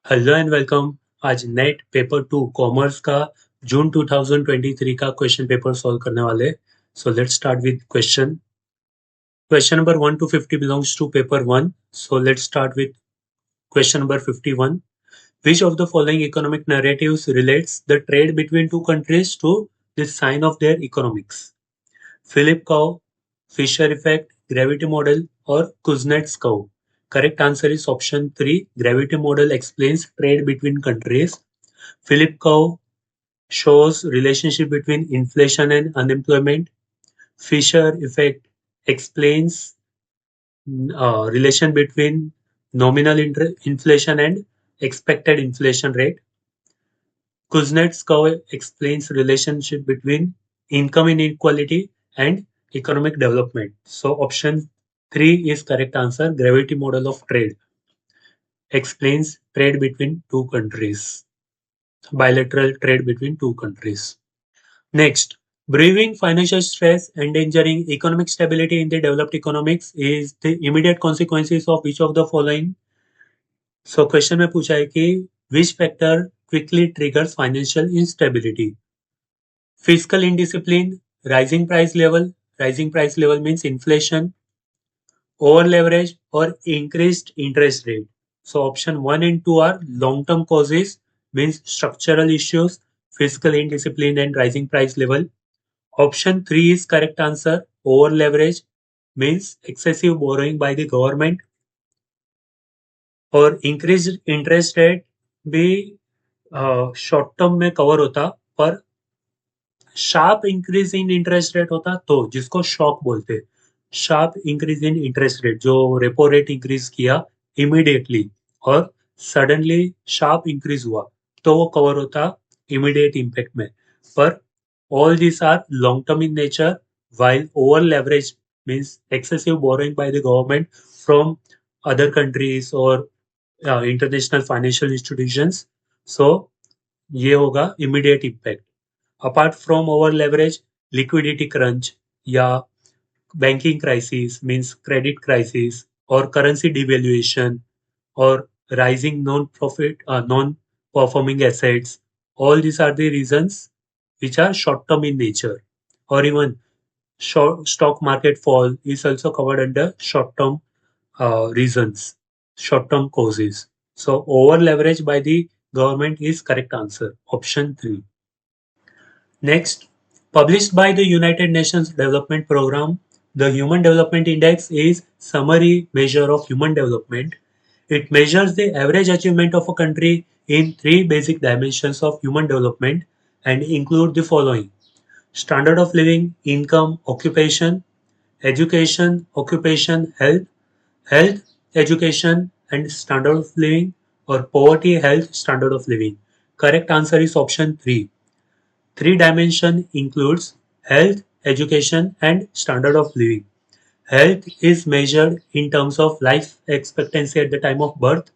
Hello and welcome. आज net paper 2 commerce का जून 2023 का क्वेश्चन पेपर सॉल्व करने वाले। So let's start with question number 1 to 50 belongs to paper 1. So let's start with question number 51. Which of the following economic narratives relates the trade between two countries to the sign of their economics? Philip Cow, Fisher effect, gravity model, or Kuznets curve? Correct answer is option 3. Gravity model explains trade between countries. Philip curve shows relationship between inflation and unemployment. Fisher effect explains relation between nominal inflation and expected inflation rate. Kuznets curve explains relationship between income inequality and economic development. So option 3 is correct answer. Gravity model of trade explains trade between two countries, bilateral trade between two countries. Next, brewing financial stress endangering economic stability in the developed economics is the immediate consequences of which of the following? So question में पूछा है कि which factor quickly triggers financial instability? Fiscal indiscipline, rising price level means inflation, over leverage or increased interest rate. So option 1 and 2 are long term causes means structural issues, fiscal indiscipline and rising price level. Option 3 is correct answer. Over leverage means excessive borrowing by the government, और increased interest rate भी short term में cover होता, पर sharp increase in interest rate होता तो जिसको shock बोलते, sharp increase in interest rate जो रेपो रेट इंक्रीज किया इमीडिएटली और सडनली शार्प इंक्रीज हुआ तो वो कवर होता इमीडिएट इम्पैक्ट में, पर all these are long term in nature, while over leverage means excessive borrowing by the government from other countries or international financial institutions. So ये होगा immediate impact. Apart from over leverage, liquidity crunch या banking crisis means credit crisis or currency devaluation or rising non-performing assets. All these are the reasons which are short term in nature, or even stock market fall is also covered under short term reasons, short term causes. So over leverage by the government is correct answer, option 3. Next, published by the United Nations Development Programme, the Human Development Index is summary measure of human development. It measures the average achievement of a country in three basic dimensions of human development and include the following: standard of living, income, occupation, education, occupation, health, education, and standard of living, or poverty, health, standard of living. Correct answer is option 3. Three dimension includes health, education, and standard of living. Health is measured in terms of life expectancy at the time of birth.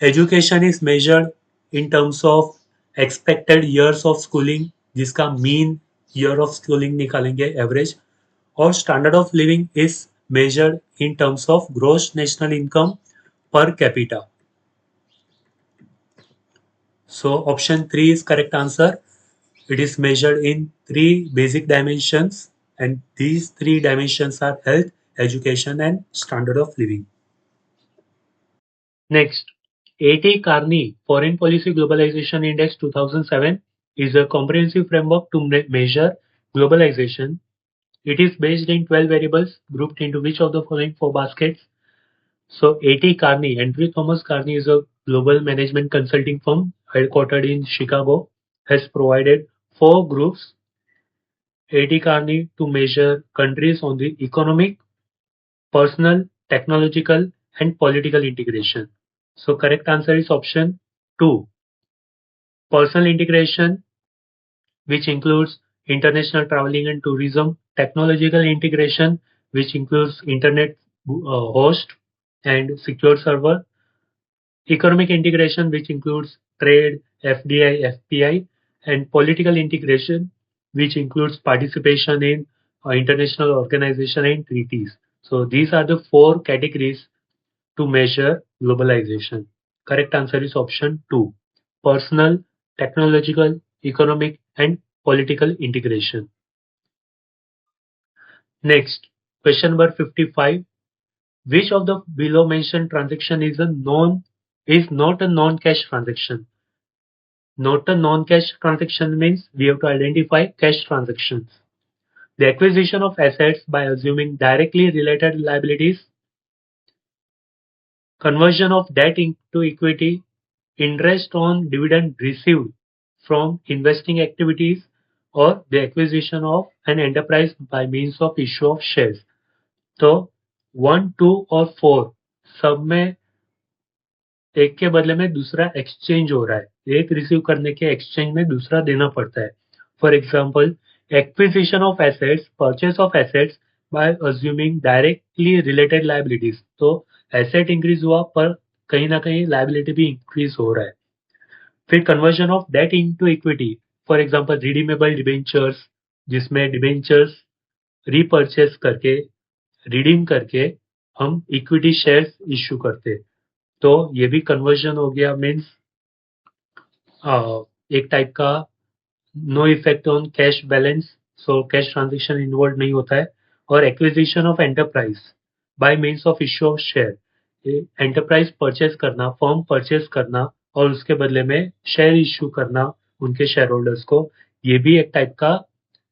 Education is measured in terms of expected years of schooling, जिसका mean year of schooling निकालेंगे average. और standard of living is measured in terms of gross national income per capita. So option 3 is correct answer. It is measured in three basic dimensions, and these three dimensions are health, education, and standard of living. Next, A.T. Kearney Foreign Policy Globalization Index 2007 is a comprehensive framework to measure globalization. It is based in 12 variables grouped into which of the following four baskets? So A.T. Kearney, Andrew Thomas Kearney is a global management consulting firm headquartered in Chicago, has provided four groups A.T. Kearney to measure countries on the economic, personal, technological, and political integration. So correct answer is option 2. Personal integration, which includes international traveling and tourism, technological integration, which includes internet host and secure server, economic integration, which includes trade, FDI, FPI, and political integration, which includes participation in international organization and treaties. So these are the four categories to measure globalization. Correct answer is option 2. Personal, technological, economic and political integration. Next, question number 55. Which of the below mentioned transaction is not a non-cash transaction? Not a non-cash transaction means we have to identify cash transactions. The acquisition of assets by assuming directly related liabilities, conversion of debt into equity, interest on dividend received from investing activities, or the acquisition of an enterprise by means of issue of shares. तो 1, 2 और 4 सब में एक के बदले में दूसरा exchange हो रहा है। एक रिसीव करने के एक्सचेंज में दूसरा देना पड़ता है। For example, acquisition of assets, purchase of assets bye assuming directly related liabilities. तो एसेट इंक्रीज हुआ पर कहीं ना कहीं लायबिलिटी भी इंक्रीज हो रहा है। फिर conversion of debt into equity, for example redeemable debentures, जिसमें डिबेंचर्स रीपर्चेस करके रिडीम करके हम इक्विटी शेयर्स इश्यू करते हैं। तो ये भी कन्वर्जन हो गया, मीन्स एक टाइप का no effect on cash balance, so cash transaction involve नहीं होता है। और acquisition of enterprise by means of issue of share, enterprise purchase करना, फर्म परचेज करना और उसके बदले में शेयर इश्यू करना उनके शेयर होल्डर्स को, ये भी एक टाइप का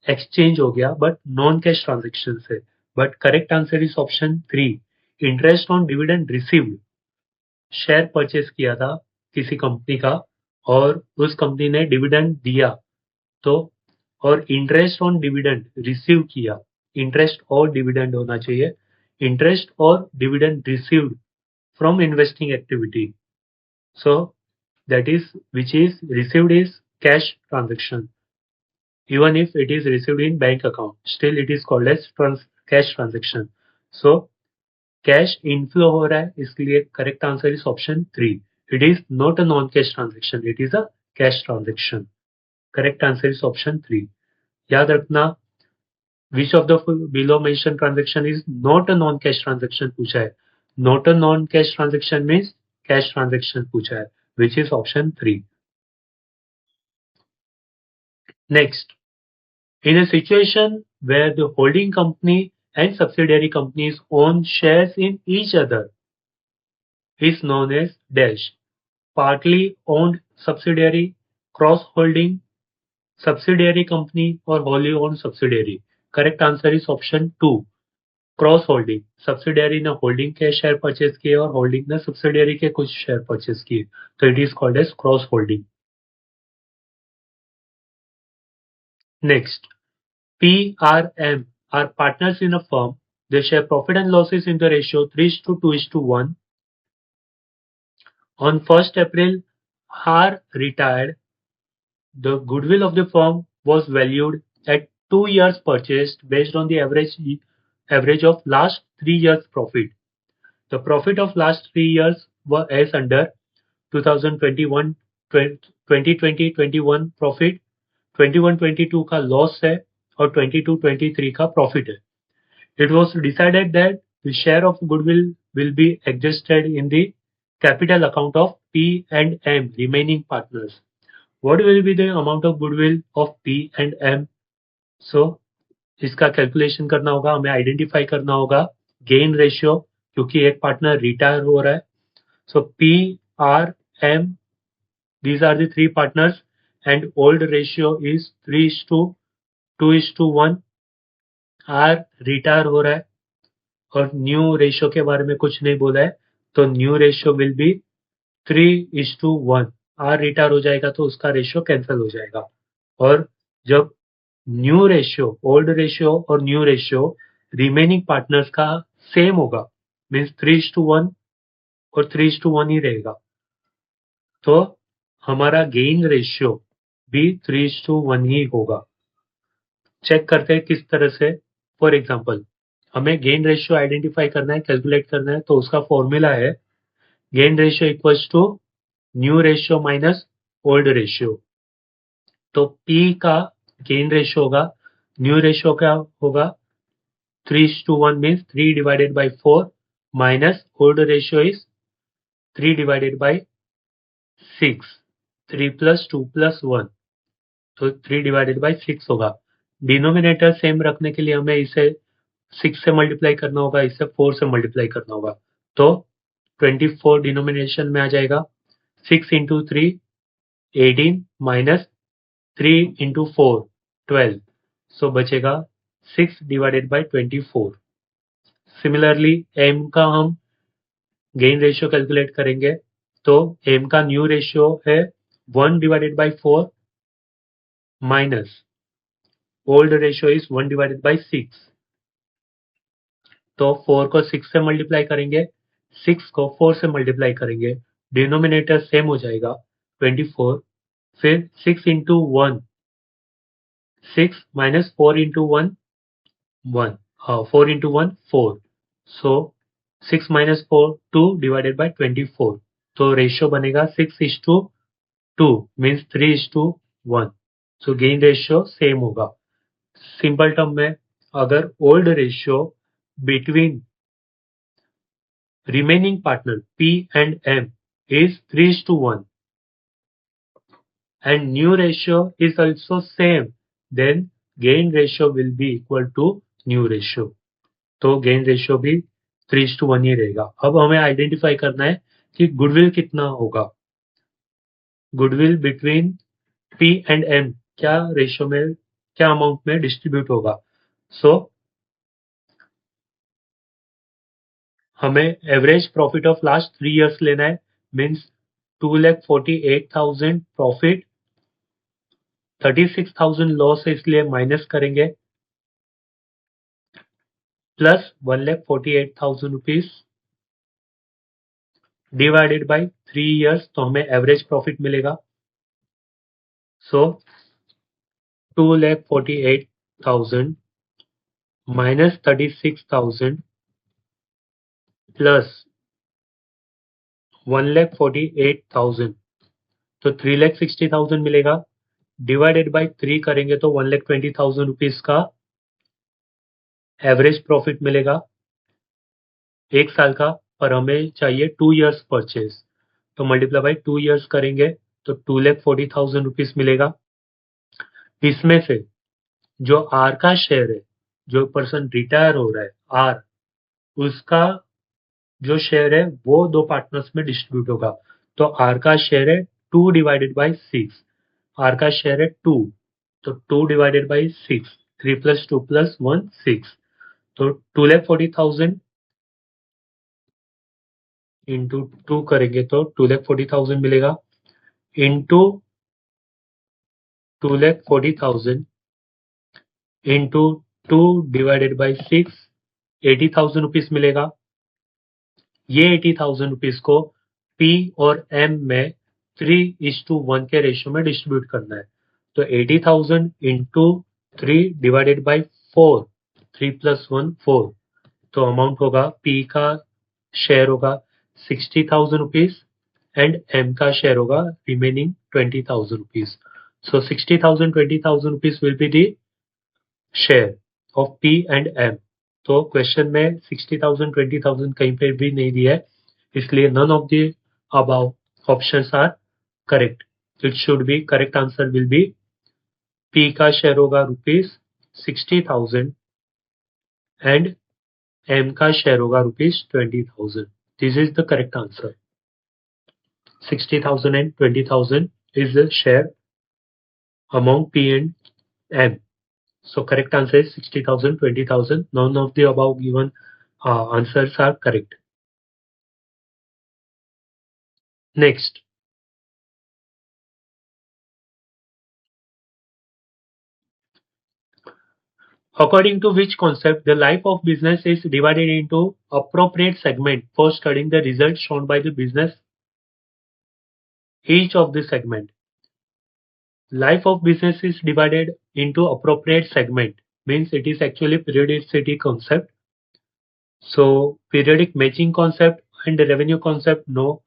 एक्सचेंज हो गया बट नॉन कैश ट्रांजेक्शन से। But correct answer is option 3, interest on dividend received. Share purchase किया था किसी कंपनी का और उस कंपनी ने डिविडेंड दिया, तो और इंटरेस्ट ऑन डिविडेंड रिसीव किया, इंटरेस्ट और डिविडेंड होना चाहिए, इंटरेस्ट और dividend received from investing activity, so that is which is received is cash transaction. Even if it is received in bank account, still it is called as cash transaction. So cash inflow हो रहा है, इसलिए correct answer is option 3. It is not a non cash transaction, it is a cash transaction. Correct answer is option 3. याद रखना, विच of the below mention transaction is not a non cash transaction पूछा है. Not a non cash transaction means cash transaction पूछा है, which is option 3. Next, in a situation where the holding company and subsidiary companies own shares in each other is known as dash. Partly owned subsidiary, cross-holding subsidiary company or wholly owned subsidiary. Correct answer is option 2. Cross-holding. Subsidiary ने holding के share purchase किए और holding ने subsidiary के कुछ share purchase किए. So it is called as cross-holding. Next, PRM are partners in a firm. They share profit and losses in the ratio 3:2:1. On 1st April, R retired. The goodwill of the firm was valued at 2 years purchased based on the average of last 3 years profit. The profit of last 3 years were as under: 2021 2020-21 profit, 21-22 का loss है और 22-23 का profit है. It was decided that the share of goodwill will be adjusted in the capital account of P and M remaining partners. What will be the amount of goodwill of P and M? So इसका calculation करना होगा, हमें identify करना होगा gain ratio, क्योंकि एक partner retire हो रहा है. सो P, R, M, these are the 3 partners and old ratio is 3:2:1. R retire हो रहा है और न्यू रेशियो के बारे में कुछ नहीं बोला है, तो new ratio will be 3:1. R retire हो जाएगा तो उसका रेशियो कैंसिल हो जाएगा. और जब न्यू रेशियो, ओल्ड रेशियो और न्यू रेशियो रिमेनिंग पार्टनर्स का सेम होगा, मीन्स 3:1 और 3:1 ही रहेगा, तो हमारा गेन रेशियो भी 3:1 ही होगा. चेक करते हैं किस तरह से. फॉर एग्जाम्पल, हमें गेन रेशियो आइडेंटिफाई करना है, कैलकुलेट करना है, तो उसका फॉर्मूला है gain ratio equals to new ratio minus old ratio. तो P का गेन रेशियो होगा, न्यू रेशियो क्या होगा, 3:1 means 3 divided by 4 minus old ratio is 3 divided by 6, 3 plus 2 plus 1, तो 3 डिवाइडेड बाई 6 होगा। डिनोमिनेटर सेम रखने के लिए हमें इसे 6 से मल्टीप्लाई करना होगा, इसे 4 से मल्टीप्लाई करना होगा। तो 24 डिनोमिनेशन में आ जाएगा। 6 इंटू 3 18 माइनस 3 इंटू 4 12, सो बचेगा 6 डिवाइडेड बाई 24। सिमिलरली एम का हम गेन रेशियो कैलकुलेट करेंगे, तो एम का न्यू रेशियो है 1 divided by 4 minus old ratio is 1 divided by 6। तो 4 को 6 से मल्टीप्लाई करेंगे, 6 को 4 से मल्टीप्लाई करेंगे, डिनोमिनेटर सेम हो जाएगा 24। फिर 6 into 1 6 minus 4 into 1 1, 4 into 1 4, so 6 minus 4 2 divided by 24। तो रेशियो बनेगा 6:2 मीन्स 3:1। सो गेन रेशियो सेम होगा। सिंपल टर्म में अगर old ratio between remaining partner P and M is 3:1 and new ratio is also same, then gain ratio will be equal to new ratio. तो gain ratio भी 3:1 ही रहेगा। अब हमें identify करना है कि गुडविल कितना होगा। Goodwill between P and M क्या रेशियो में, क्या अमाउंट में डिस्ट्रीब्यूट होगा। सो हमें average profit of last 3 years लेना है, मीन्स 2,48,000 प्रॉफिट, 36,000 लॉस है इसलिए माइनस करेंगे, plus 1,48,000 rupees divided by 3 years, तो हमें एवरेज प्रॉफिट मिलेगा। सो 2,48,000 माइनस 36,000 प्लस 1,48,000, तो 3,60,000 मिलेगा। डिवाइडेड बाई 3 करेंगे तो 1,20,000 रुपीज का एवरेज प्रॉफिट मिलेगा एक साल का, पर हमें चाहिए 2 इयर्स परचेज, तो मल्टीप्लाई बाई 2 इयर्स करेंगे तो 2,40,000 रुपीज मिलेगा। इसमें से जो आर का शेयर है, जो पर्सन रिटायर हो रहा है आर, उसका जो शेयर है वो दो पार्टनर्स में डिस्ट्रीब्यूट होगा। तो आर का शेयर है 2 डिवाइडेड बाई 6, आर का शेयर है 2, तो 2 डिवाइडेड बाई 6, 3 प्लस 2 प्लस 1 6, तो 2,40,000 इंटू 2 करेंगे तो 2,40,000 मिलेगा, into 2,40,000 into 2 divided by 6, 80,000 rupees मिलेगा। ये 80,000 रुपीज को P और M में 3:1 के रेशियो में डिस्ट्रीब्यूट करना है। तो 80,000 इंटू 3 डिवाइडेड बाई 4, 3 प्लस 1 4, तो अमाउंट होगा P का शेयर होगा 60,000 रुपीज एंड M का शेयर होगा remaining 20,000 rupees. So 60,000 20,000 rupees will be the share of P and M. तो क्वेश्चन में 60,000 20,000 कहीं पे भी नहीं दिया है, इसलिए none of the above options are correct. It should be correct answer will be P का शेयर होगा रुपीज 60,000 एंड M का शेयर होगा rupees 20,000. This is the correct answer. 60,000 and 20,000 is the share among P and M. So correct answer is 60,000, 20,000. None of the above given answers are correct. Next, according to which concept the life of business is divided into appropriate segment for studying the results shown by the business, each of the segment. Life of business is divided into appropriate segment, means it is actually periodicity concept. So periodic matching concept and revenue concept, no.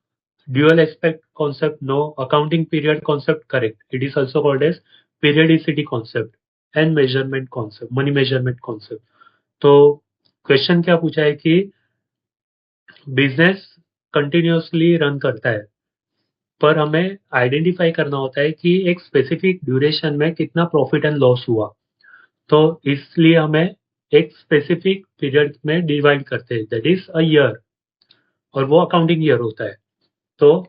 Dual aspect concept, no. Accounting period concept, correct. It is also called as periodicity concept and measurement concept, money measurement concept. तो question क्या पूछा है कि business continuously run करता है, पर हमें identify करना होता है कि एक स्पेसिफिक ड्यूरेशन में कितना प्रॉफिट एंड लॉस हुआ। तो इसलिए हमें एक स्पेसिफिक पीरियड में डिवाइड करते हैं, दैट इज अ ईयर, और वो अकाउंटिंग ईयर होता है। तो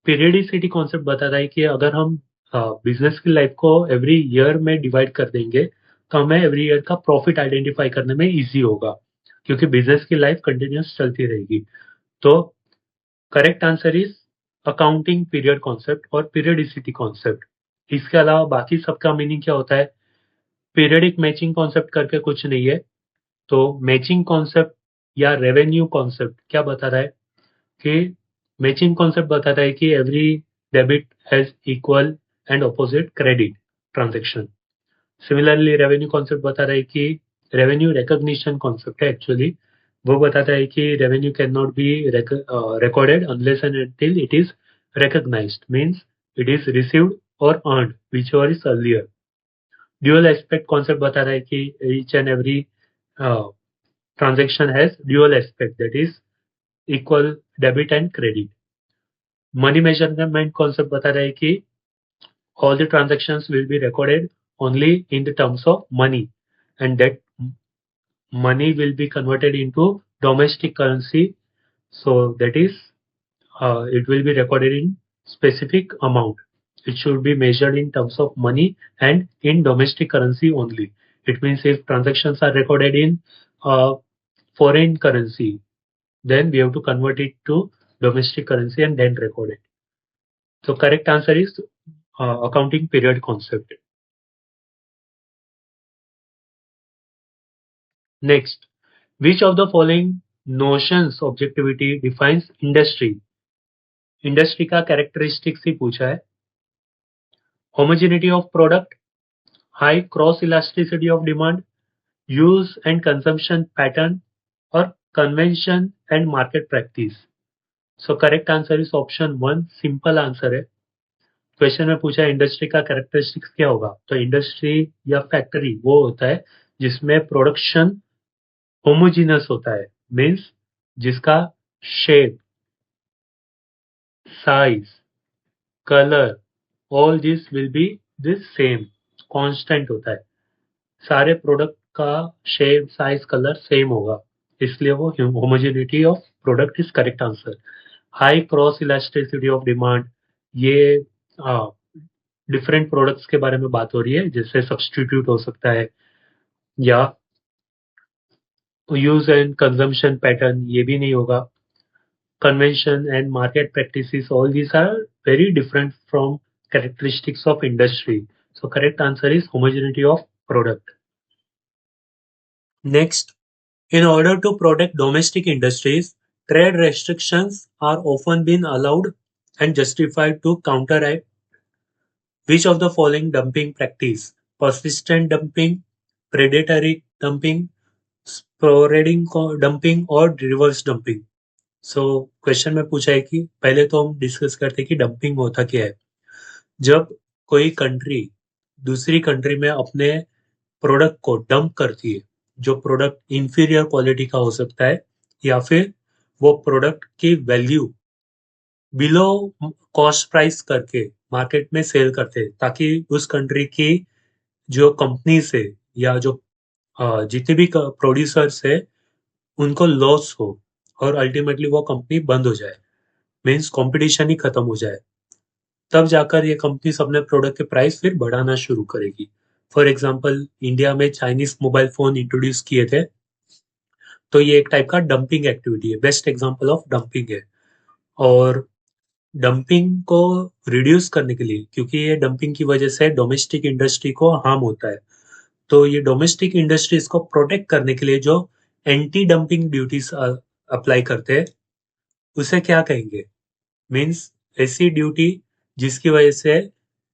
पीरियडिसिटी कॉन्सेप्ट बताता है कि अगर हम बिजनेस की लाइफ को एवरी ईयर में डिवाइड कर देंगे तो हमें एवरी ईयर का प्रॉफिट आइडेंटिफाई करने में इजी होगा, क्योंकि बिजनेस की लाइफ कंटिन्यूस चलती रहेगी। तो correct answer is accounting period concept और पीरियडिसिटी कॉन्सेप्ट। इसके अलावा बाकी सबका मीनिंग क्या होता है? पीरियडिक मैचिंग कॉन्सेप्ट करके कुछ नहीं है। तो मैचिंग कॉन्सेप्ट या रेवेन्यू कॉन्सेप्ट क्या बताता है कि मैचिंग कॉन्सेप्ट बताता है कि every debit has equal and opposite credit transaction. Similarly revenue concept बता रहा है कि रेवेन्यू रिकॉग्निशन कॉन्सेप्ट है एक्चुअली। वो बताता है कि revenue can not be recorded unless and until it is recognized, means it is received or earned whichever is earlier. Dual aspect concept बता रहा है कि each and every transaction has dual aspect, that is equal debit and credit. Money measurement concept बता रहा है कि all the transactions will be recorded only in the terms of money, and that money will be converted into domestic currency. So that is, it will be recorded in specific amount. It should be measured in terms of money and in domestic currency only. It means if transactions are recorded in foreign currency, then we have to convert it to domestic currency and then record it. So correct answer is accounting period concept. Next, which of the following notions objectivity defines industry? Industry का characteristics ही पूछा है। Homogeneity of product, high cross elasticity of demand, use and consumption pattern, और convention and market practice. So correct answer is option one, simple answer है। Question में पूछा है industry का कैरेक्टरिस्टिक्स क्या होगा, तो इंडस्ट्री या फैक्ट्री वो होता है जिसमें प्रोडक्शन होमोजीनस होता है, मीन्स जिसका shape, size, colour, all this will be this same, constant होता है। सारे प्रोडक्ट का शेप, साइज, कलर सेम होगा, इसलिए वो homogeneity of product is correct answer. High cross elasticity of demand, ये डिफरेंट प्रोडक्ट्स के बारे में बात हो रही है, जैसे सब्सटीट्यूट हो सकता है, या यूज एंड कंजम्पशन पैटर्न, ये भी नहीं होगा। Convention and market practices, all these are very different from characteristics of industry. So correct answer is homogeneity of product. Next, in order to protect domestic industries, trade restrictions are often been allowed and justified to counteract which of the following dumping practice? Persistent dumping, predatory dumping, sporadic dumping, or reverse dumping. So question में पूछा है कि पहले तो हम discuss करते हैं कि डंपिंग होता क्या है। जब कोई कंट्री दूसरी कंट्री में अपने प्रोडक्ट को डंप करती है, जो प्रोडक्ट इंफीरियर क्वालिटी का हो सकता है, या फिर वो प्रोडक्ट की वैल्यू बिलो कॉस्ट प्राइस करके मार्केट में सेल करते हैं, ताकि उस कंट्री की जो कंपनीज है या जो जितने भी प्रोड्यूसर्स है उनको लॉस हो और अल्टीमेटली वो कंपनी बंद हो जाए, मीन्स कंपटीशन ही खत्म हो जाए, तब जाकर ये कंपनी अपने प्रोडक्ट के प्राइस फिर बढ़ाना शुरू करेगी। फॉर एग्जांपल, इंडिया में चाइनीज मोबाइल फोन इंट्रोड्यूस किए थे, तो ये एक टाइप का डंपिंग एक्टिविटी है, बेस्ट एग्जांपल ऑफ डंपिंग है। और डंपिंग को रिड्यूस करने के लिए, क्योंकि ये डंपिंग की वजह से डोमेस्टिक इंडस्ट्री को हार्म होता है, तो ये डोमेस्टिक इंडस्ट्रीज को प्रोटेक्ट करने के लिए जो एंटी डंपिंग ड्यूटीज अप्लाई करते हैं, उसे क्या कहेंगे? मीन्स ऐसी ड्यूटी जिसकी वजह से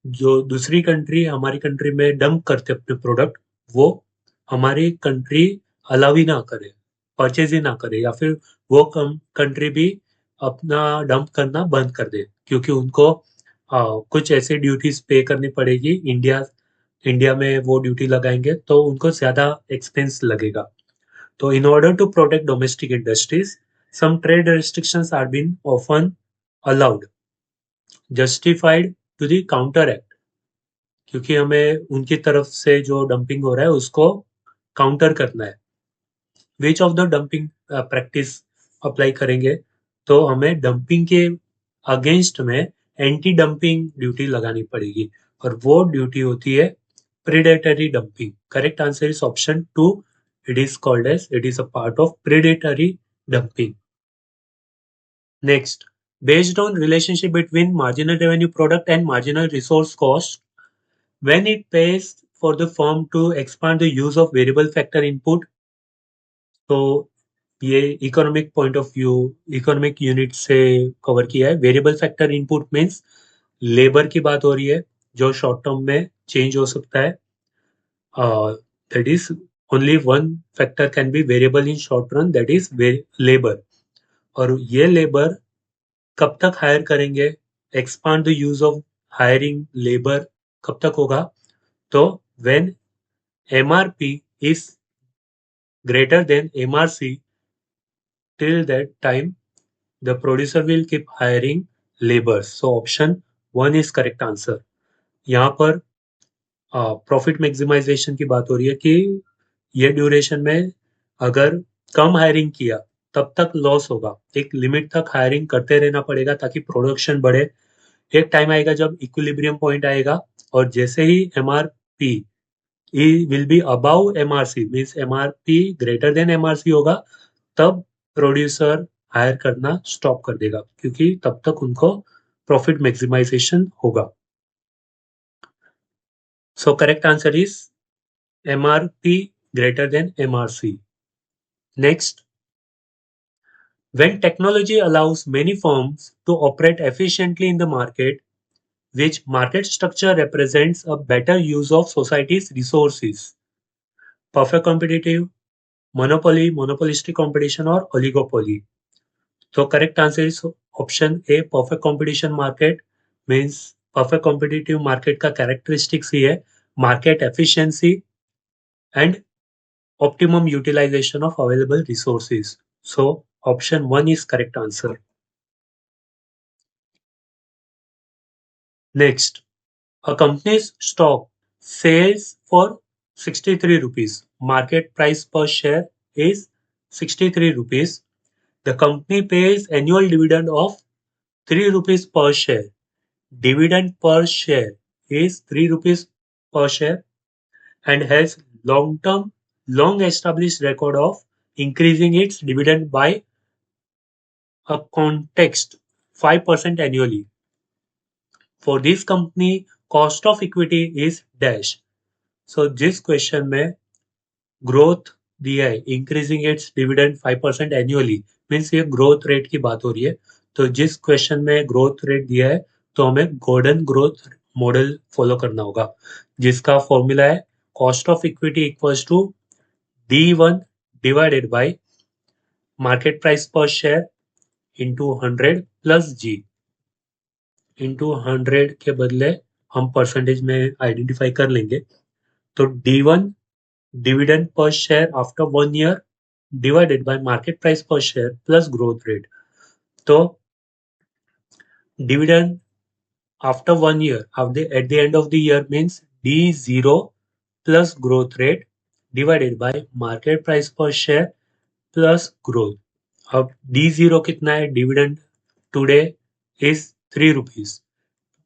जो दूसरी कंट्री हमारी कंट्री में डंप करते अपने प्रोडक्ट, वो हमारी कंट्री अलाउ ही ना करे, परचेज ही ना करे, या फिर वो कंट्री भी अपना डंप करना बंद कर दे, क्योंकि उनको कुछ ऐसे ड्यूटीज पे करनी पड़ेगी। इंडिया में वो ड्यूटी लगाएंगे तो उनको ज्यादा एक्सपेंस लगेगा। तो in order to protect domestic industries, some trade restrictions are being often allowed. Justified to the counter act, क्योंकि हमें उनकी तरफ से जो डंपिंग हो रहा है उसको काउंटर करना है। विच of the dumping practice apply करेंगे, तो हमें डंपिंग के अगेंस्ट में एंटी डंपिंग ड्यूटी लगानी पड़ेगी, और वो ड्यूटी होती है predatory dumping. Correct answer is option 2. It is called as, it is a part of predatory dumping. Next, based on relationship between marginal revenue product and marginal resource cost, when it pays for the firm to expand the use of variable factor input, तो ये economic point of view, economic unit से cover किया है। Variable factor input means labour की बात हो रही है, जो शॉर्ट टर्म में चेंज हो सकता है। That is, only one factor can be variable in short run, that is labor. और ये लेबर कब तक हायर करेंगे, expand the use of hiring labour कब तक होगा, तो when MRP is greater than MRC, till that time the producer will keep hiring laborers. So option 1 is correct answer. यहाँ पर प्रॉफिट मैक्सिमाइजेशन की बात हो रही है कि ये ड्यूरेशन में अगर कम हायरिंग किया तब तक लॉस होगा, एक लिमिट तक हायरिंग करते रहना पड़ेगा ताकि प्रोडक्शन बढ़े। एक टाइम आएगा जब इक्विलिब्रियम पॉइंट आएगा, और जैसे ही MRP will be above MRC, means MRP greater than MRC होगा, तब प्रोड्यूसर हायर करना स्टॉप कर देगा, क्योंकि तब तक उनको प्रॉफिट मैक्सिमाइजेशन होगा। So correct answer is MRP greater than MRC. Next, when technology allows many firms to operate efficiently in the market, which market structure represents a better use of society's resources? Perfect competitive, monopoly, monopolistic competition, or oligopoly? So correct answer is option A, perfect competition market, means perfect competitive market का characteristics ही है market efficiency and optimum utilization of available resources. So option 1 is correct answer. Next, a company's stock sells for 63 rupees. Market price per share is 63 rupees. The company pays annual dividend of 3 rupees per share. Dividend per share is 3 rupees per share and has long established record of increasing its dividend by a context 5% annually. For this company, cost of equity is dash. So जिस question में growth दिया है, increasing its dividend 5% annually, means ये growth rate की बात हो रही है। तो जिस क्वेश्चन में ग्रोथ रेट दिया है, तो हमें गॉर्डन ग्रोथ मॉडल फॉलो करना होगा, जिसका फॉर्मूला है cost of equity equals to D1 divided by market price per share into 100 plus G into 100 के बदले हम परसेंटेज में आइडेंटिफाई कर लेंगे। तो D1 dividend per share after 1 year divided by market price per share plus growth rate. तो dividend after 1 year at the end of the year means D0 plus growth rate divided by market price per share plus growth. अब D0 कितना है, dividend today is 3 rupees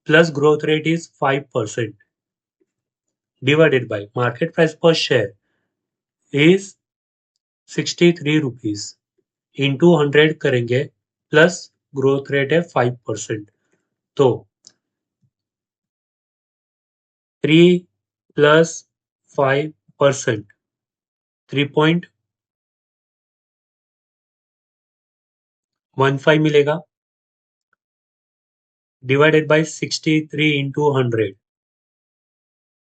plus growth rate is 5% divided by market price per share is 63 rupees into 100 करेंगे plus growth rate है 5%, तो 3 plus 5% 3.15 मिलेगा divided by 63 into 100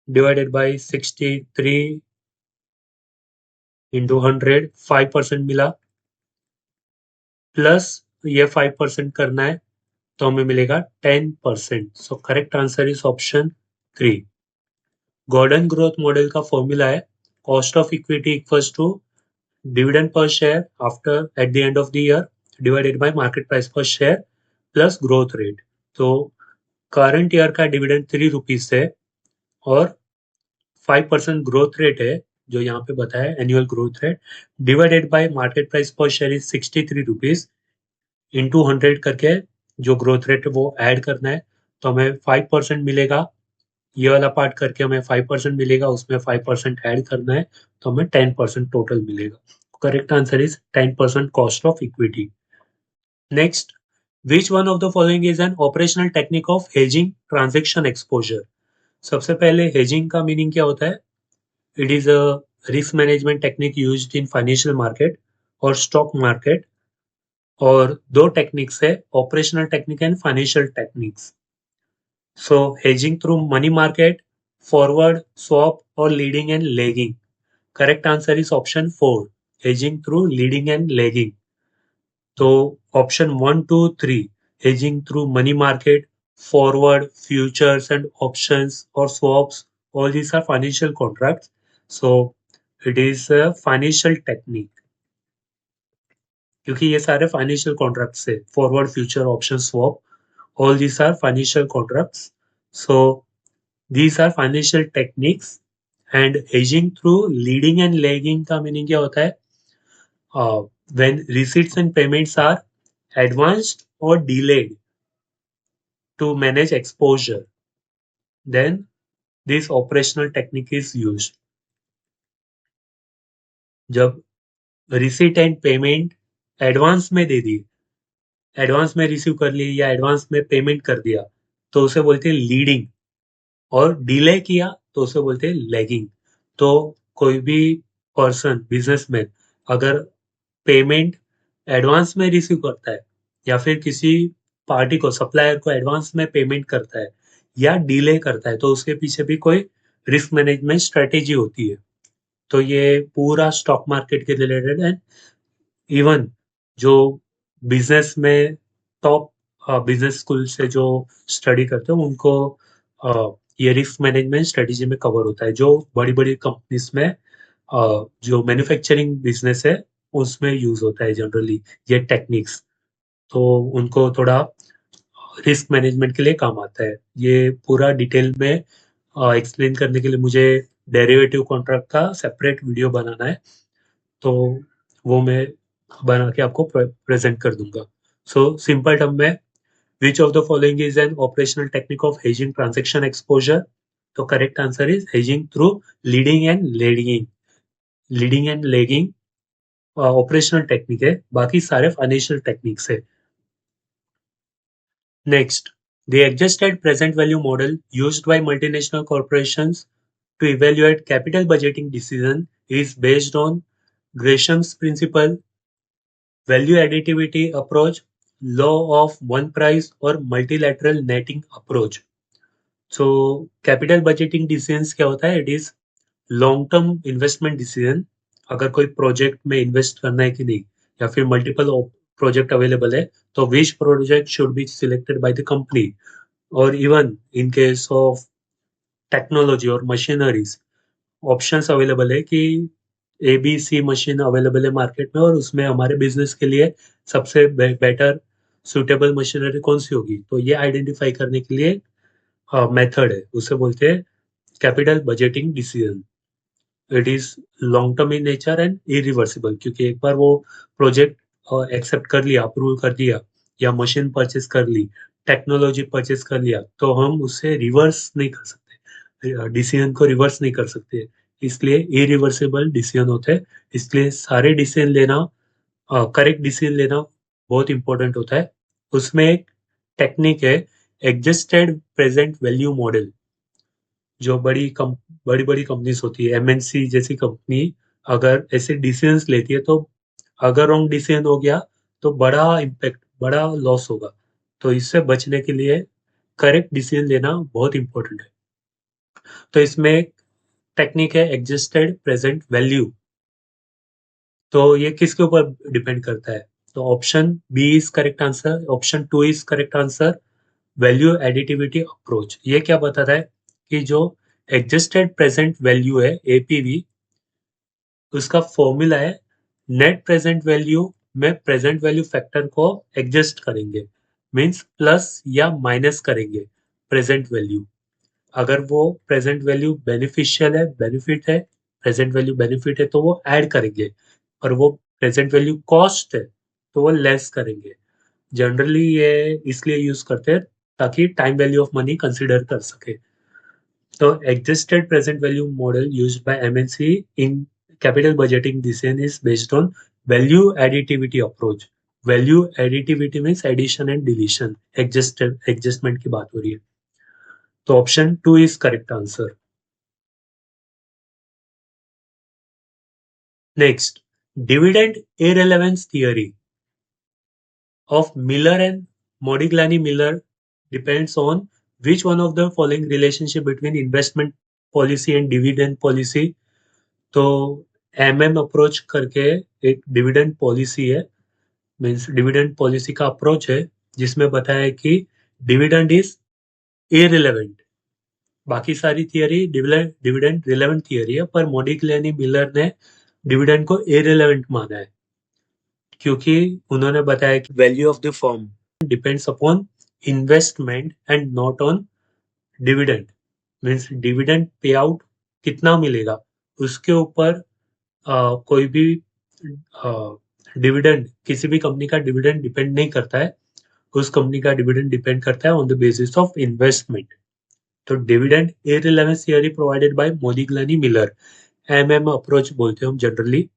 divided by 63 into 100 5% मिला, plus ये 5% करना है तो हमें मिलेगा 10%. So correct answer is option 3. Gordon growth model का फॉर्मूला है cost of equity equals to dividend per share after at the end of the year divided by market price per share plus growth rate. तो current year का dividend 3 rupees है और 5% growth rate है, जो यहाँ पे बताया annual growth rate, divided by market price per share is 63 rupees into 100 करके जो ग्रोथ रेट है वो ऐड करना है, तो हमें 5% मिलेगा। ये वाला पार्ट करके हमें 5% मिलेगा, उसमें 5% ऐड करना है, तो हमें 10% टोटल मिलेगा। Correct answer is 10% cost of equity. Next, which one of the following is an operational technique of hedging transaction exposure? सबसे पहले हेजिंग का मीनिंग क्या होता है? It is a risk management technique used in financial market और stock market, और दो techniques है, operational technique and financial techniques. So hedging through money market, forward, swap और leading and lagging. Correct answer is option 4, hedging through leading and lagging. तो option 1, 2, 3, hedging through money market, forward, futures and options or swaps, all these are financial contracts. So it is a financial technique, क्योंकि ये सारे financial contracts है, forward, future, option, swap, all these are financial contracts. So these are financial techniques. And hedging through leading and lagging का meaning क्या होता है? When receipts and payments are advanced or delayed to manage exposure, then this operational technique is used. जब receipt and payment advance में दे दी, advance में receive कर ली या advance में पेमेंट कर दिया, तो उसे बोलते हैं लीडिंग, और डिले किया तो उसे बोलते हैं लैगिंग। तो कोई भी पर्सन, बिजनेसमैन, अगर पेमेंट एडवांस में रिसीव करता है या फिर किसी पार्टी को, सप्लायर को एडवांस में पेमेंट करता है या डिले करता है, तो उसके पीछे भी कोई रिस्क मैनेजमेंट स्ट्रेटेजी होती है। तो ये पूरा स्टॉक मार्केट के रिलेटेड है। इवन जो बिजनेस में टॉप बिजनेस स्कूल से जो स्टडी करते हैं उनको ये रिस्क मैनेजमेंट स्ट्रेटेजी में कवर होता है। जो बड़ी बड़ी कंपनीज में जो मैन्युफैक्चरिंग बिजनेस है उसमें यूज होता है जनरली ये टेक्निक्स। तो उनको थोड़ा रिस्क मैनेजमेंट के लिए काम आता है। ये पूरा डिटेल में एक्सप्लेन करने के लिए मुझे डेरिवेटिव कॉन्ट्रैक्ट का सेपरेट वीडियो बनाना है, तो वो मैं बना के आपको प्रेजेंट कर दूंगा। सो सिंपल टर्म में, which of the following is an operational technique of hedging transaction exposure? तो correct answer is hedging through leading and lagging. Leading and lagging operational technique है, बाकी सारे फाइनेंशियल टेक्निक्स है। Next, the adjusted present value model used by multinational corporations to evaluate capital budgeting decision is based on Gresham's principle, value additivity approach, law of one price और multilateral netting approach. So capital budgeting decisions क्या होता है? It is long term investment decision, अगर कोई project में invest करना है कि नहीं, या फिर मल्टीपल प्रोजेक्ट अवेलेबल है, तो which project should be selected by the company, और even in case of technology और मशीनरीज ऑप्शंस अवेलेबल है कि ABC मशीन अवेलेबल है मार्केट में, और उसमें हमारे बिजनेस के लिए सबसे बेटर सुटेबल मशीनरी कौन सी होगी, तो ये आइडेंटिफाई करने के लिए मेथड है, उसे बोलते हैं capital budgeting decision. It is long term in nature and irreversible, क्योंकि एक बार वो प्रोजेक्ट एक्सेप्ट कर लिया, अप्रूव कर दिया, या मशीन परचेस कर ली, टेक्नोलॉजी परचेस कर लिया, तो हम उससे रिवर्स नहीं कर सकते, डिसीजन को रिवर्स नहीं कर सकते, इसलिए इरिवर्सिबल डिसीजन होते हैं। इसलिए सारे डिसीजन लेना, करेक्ट डिसीजन लेना बहुत इंपॉर्टेंट होता है। उसमें एक टेक्निक है एडजस्टेड प्रेजेंट वैल्यू मॉडल। जो बड़ी बड़ी कंपनीज होती है, MNC जैसी कंपनी अगर ऐसे डिसीजंस लेती है, तो अगर रॉन्ग डिसीजन हो गया तो बड़ा इम्पैक्ट, बड़ा लॉस होगा। तो इससे बचने के लिए करेक्ट डिसीजन लेना बहुत इंपॉर्टेंट है। तो इसमें टेक्निक है एडजस्टेड प्रेजेंट वैल्यू। तो ये किसके ऊपर डिपेंड करता है? तो option B is correct answer, option 2 is correct answer, value additivity approach. ये क्या बताता है कि जो एडजस्टेड प्रेजेंट वैल्यू है APV, उसका फॉर्मूला है नेट प्रेजेंट वैल्यू में प्रेजेंट वैल्यू फैक्टर को एडजस्ट करेंगे, मींस प्लस या माइनस करेंगे प्रेजेंट वैल्यू। अगर वो प्रेजेंट वैल्यू बेनिफिशियल है, बेनिफिट है, प्रेजेंट वैल्यू बेनिफिट है तो वो ऐड करेंगे, और वो प्रेजेंट वैल्यू कॉस्ट है तो वो लेस करेंगे। जनरली ये इसलिए यूज करते हैं ताकि time value of money consider कर सके। तो adjusted present value model used by MNC in capital budgeting decision is based on value additivity approach. Value additivity means addition and deletion, adjustment की बात हो रही है। तो option 2 is correct answer. Next, dividend irrelevance theory of Miller and Modigliani-Miller depends on which one of the following relationship between investment policy and dividend policy। तो MM approach करके एक dividend policy है, मीन्स डिविडेंड पॉलिसी का approach है जिसमें बताया कि dividend is irrelevant. बाकी सारी थियरी डिविडेंड रिलेवेंट थियरी है, पर मोडिग्लियानी मिलर ने डिविडेंड को इररिलेवेंट माना है क्योंकि उन्होंने बताया कि value of the firm depends upon investment and not on dividend. Means dividend pay out कितना मिलेगा उसके ऊपर कोई भी डिविडेंड, किसी भी कंपनी का डिविडेंड डिपेंड नहीं करता है। उस कंपनी का डिविडेंड डिपेंड करता है on the basis of investment. तो dividend irrelevance theory provided by Modigliani Miller, MM approach बोलते हैं हम generally.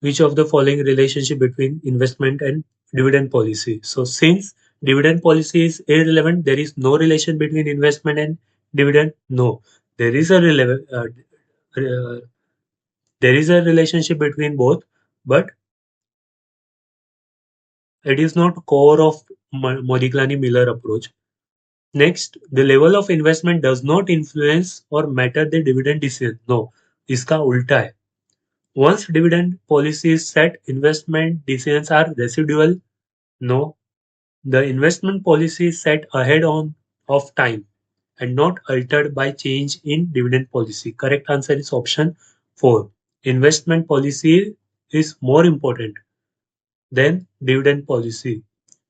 Which of the following relationship between investment and dividend policy? So since dividend policy is irrelevant, there is no relation between investment and dividend. No, there is a uh, there is a relationship between both, but it is not core of Modigliani-Miller approach. Next, the level of investment does not influence or matter the dividend decision. No, इसका उल्टा है। Once dividend policy is set, investment decisions are residual. No, the investment policy is set ahead of time and not altered by change in dividend policy. Correct answer is option 4. Investment policy is more important than dividend policy.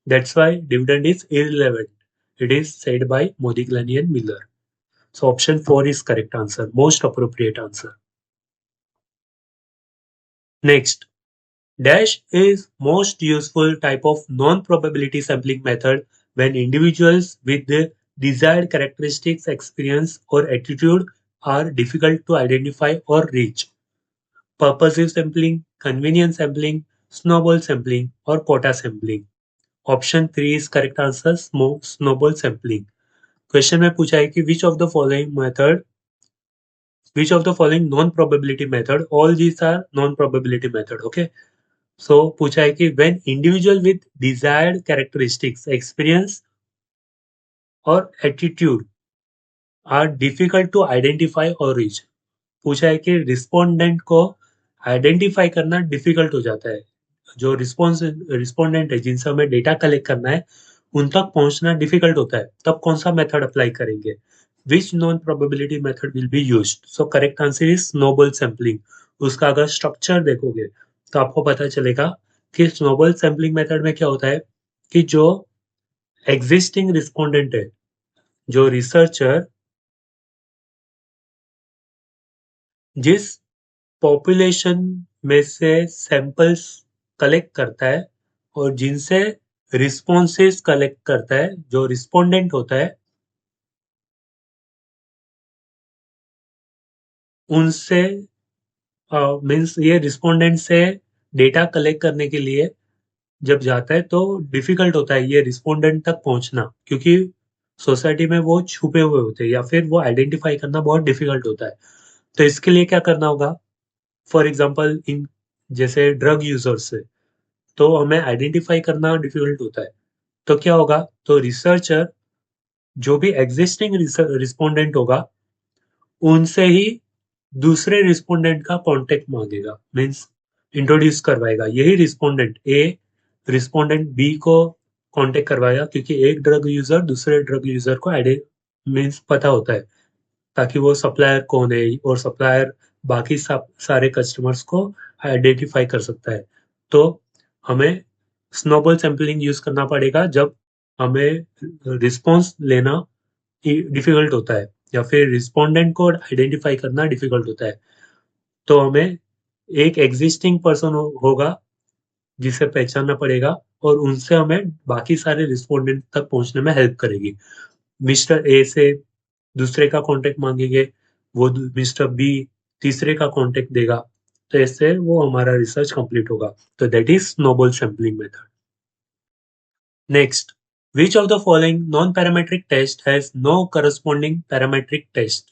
That's why dividend is irrelevant. It is said by Modigliani and Miller. So option 4 is correct answer, most appropriate answer. Next, dash is most useful type of non-probability sampling method when individuals with the desired characteristics, experience or attitude are difficult to identify or reach. Purposive sampling, convenience sampling, snowball sampling or quota sampling. Option 3 is correct answer, snowball sampling. Question में पूछा है कि which of the following non-probability method, all these are non-probability method, okay? So पूछा है कि when individual with desired characteristics, experience और attitude are difficult to identify or reach, पूछा है कि रिस्पोंडेंट को आइडेंटिफाई करना डिफिकल्ट हो जाता है। जो रिस्पोंडेंट है जिनसे हमें डेटा कलेक्ट करना है उन तक पहुंचना डिफिकल्ट होता है, तब कौन सा मेथड अप्लाई करेंगे? Which non probability method will be used? So correct answer is snowball sampling. उसका अगर स्ट्रक्चर देखोगे तो आपको पता चलेगा कि स्नोबॉल सैम्पलिंग मेथड में क्या होता है कि जो एग्जिस्टिंग रिस्पोंडेंट है, जो रिसर्चर जिस पॉपुलेशन में से सैंपल्स कलेक्ट करता है और जिनसे रिस्पॉन्सेस कलेक्ट करता है, जो रिस्पोंडेंट होता है, उनसे मीन्स ये रिस्पोंडेंट से डेटा कलेक्ट करने के लिए जब जाता है तो डिफिकल्ट होता है ये रिस्पोंडेंट तक पहुंचना, क्योंकि सोसाइटी में वो छुपे हुए होते हैं या फिर वो आइडेंटिफाई करना बहुत डिफिकल्ट होता है। तो इसके लिए क्या करना होगा? फॉर एग्जाम्पल इन जैसे ड्रग यूजर्स से तो हमें आइडेंटिफाई करना डिफिकल्ट होता है, तो क्या होगा? तो रिसर्चर जो भी एग्जिस्टिंग रिस्पोंडेंट होगा उनसे ही दूसरे रिस्पोंडेंट का कांटेक्ट मांगेगा, मीन्स इंट्रोड्यूस करवाएगा। यही रिस्पोंडेंट ए रिस्पोंडेंट बी को कांटेक्ट करवाएगा क्योंकि एक ड्रग यूजर दूसरे ड्रग यूजर को मीन्स पता होता है, ताकि वो सप्लायर कौन है और सप्लायर बाकी सारे कस्टमर्स को आइडेंटिफाई कर सकता है। तो हमें स्नोबॉल सैंपलिंग यूज करना पड़ेगा जब हमें रिस्पॉन्स लेना डिफिकल्ट होता है या फिर रिस्पोंडेंट को आइडेंटिफाई करना डिफिकल्ट होता है, तो हमें एक एग्जिस्टिंग पर्सन होगा जिसे पहचानना पड़ेगा और उनसे हमें बाकी सारे रिस्पोंडेंट तक पहुंचने में हेल्प करेगी। मिस्टर ए से दूसरे का कांटेक्ट मांगेंगे, वो मिस्टर बी तीसरे का कांटेक्ट देगा, तो इससे वो हमारा रिसर्च कंप्लीट होगा। तो that is snowball sampling method. Next, which of the following non-parametric test has no corresponding parametric test?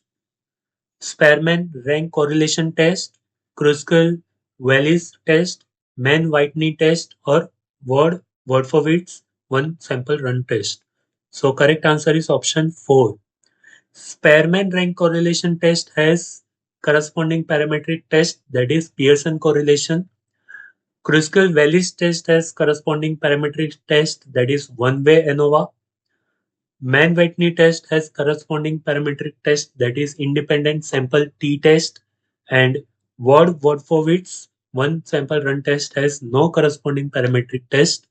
Spearman rank correlation test, Kruskal-Wallis test, Mann-Whitney test, or Word-Wolfowitz one sample run test. So correct answer is option 4. Spearman rank correlation test has corresponding parametric test, that is Pearson correlation. Kruskal-Wallis test has corresponding parametric test, that is one-way ANOVA. Mann-Whitney test has corresponding parametric test, that is independent sample t-test, and Ward-Wolfowitz one sample run test has no corresponding parametric test.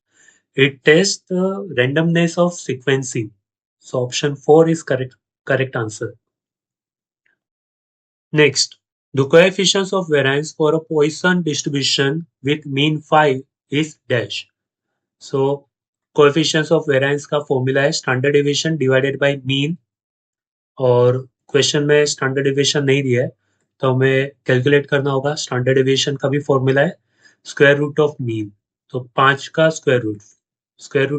It tests the randomness of sequencing. So option 4 is correct answer. Next, the coefficients of variance for a Poisson distribution with mean phi is dash. So coefficients of variance का formula है standard deviation divided by mean, और question में standard deviation नहीं दिया है तो हमें calculate करना होगा। स्टैंडर्ड डेविएशन का भी फॉर्मूला है स्क्वायर रूट ऑफ मीन, तो 5 का स्क्वायर रूट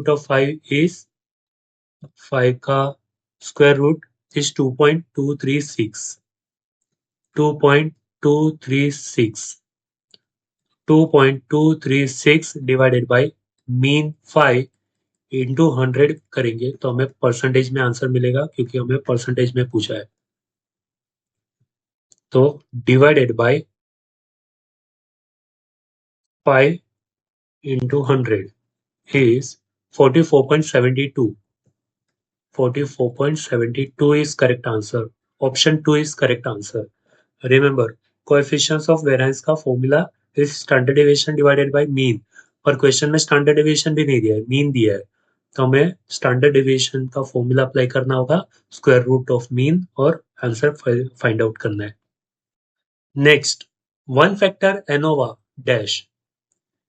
ऑफ 5 का square root is 2.236 divided by mean 5 into 100 करेंगे तो हमें परसेंटेज में आंसर मिलेगा क्योंकि हमें परसेंटेज में पूछा है। तो divided by 5 into 100 is 44.72. 44.72 is correct answer. Option 2 is correct answer. Remember, coefficients of variance का formula is standard deviation divided by mean, और क्वेश्चन में स्टैंडर्ड डेविएशन भी नहीं दिया है, मीन दिया है, तो हमें स्टैंडर्ड डेविएशन का फॉर्मूला अप्लाई करना होगा, स्क्वायर रूट ऑफ मीन, और आंसर फाइंड आउट करना है। Next, one factor ANOVA dash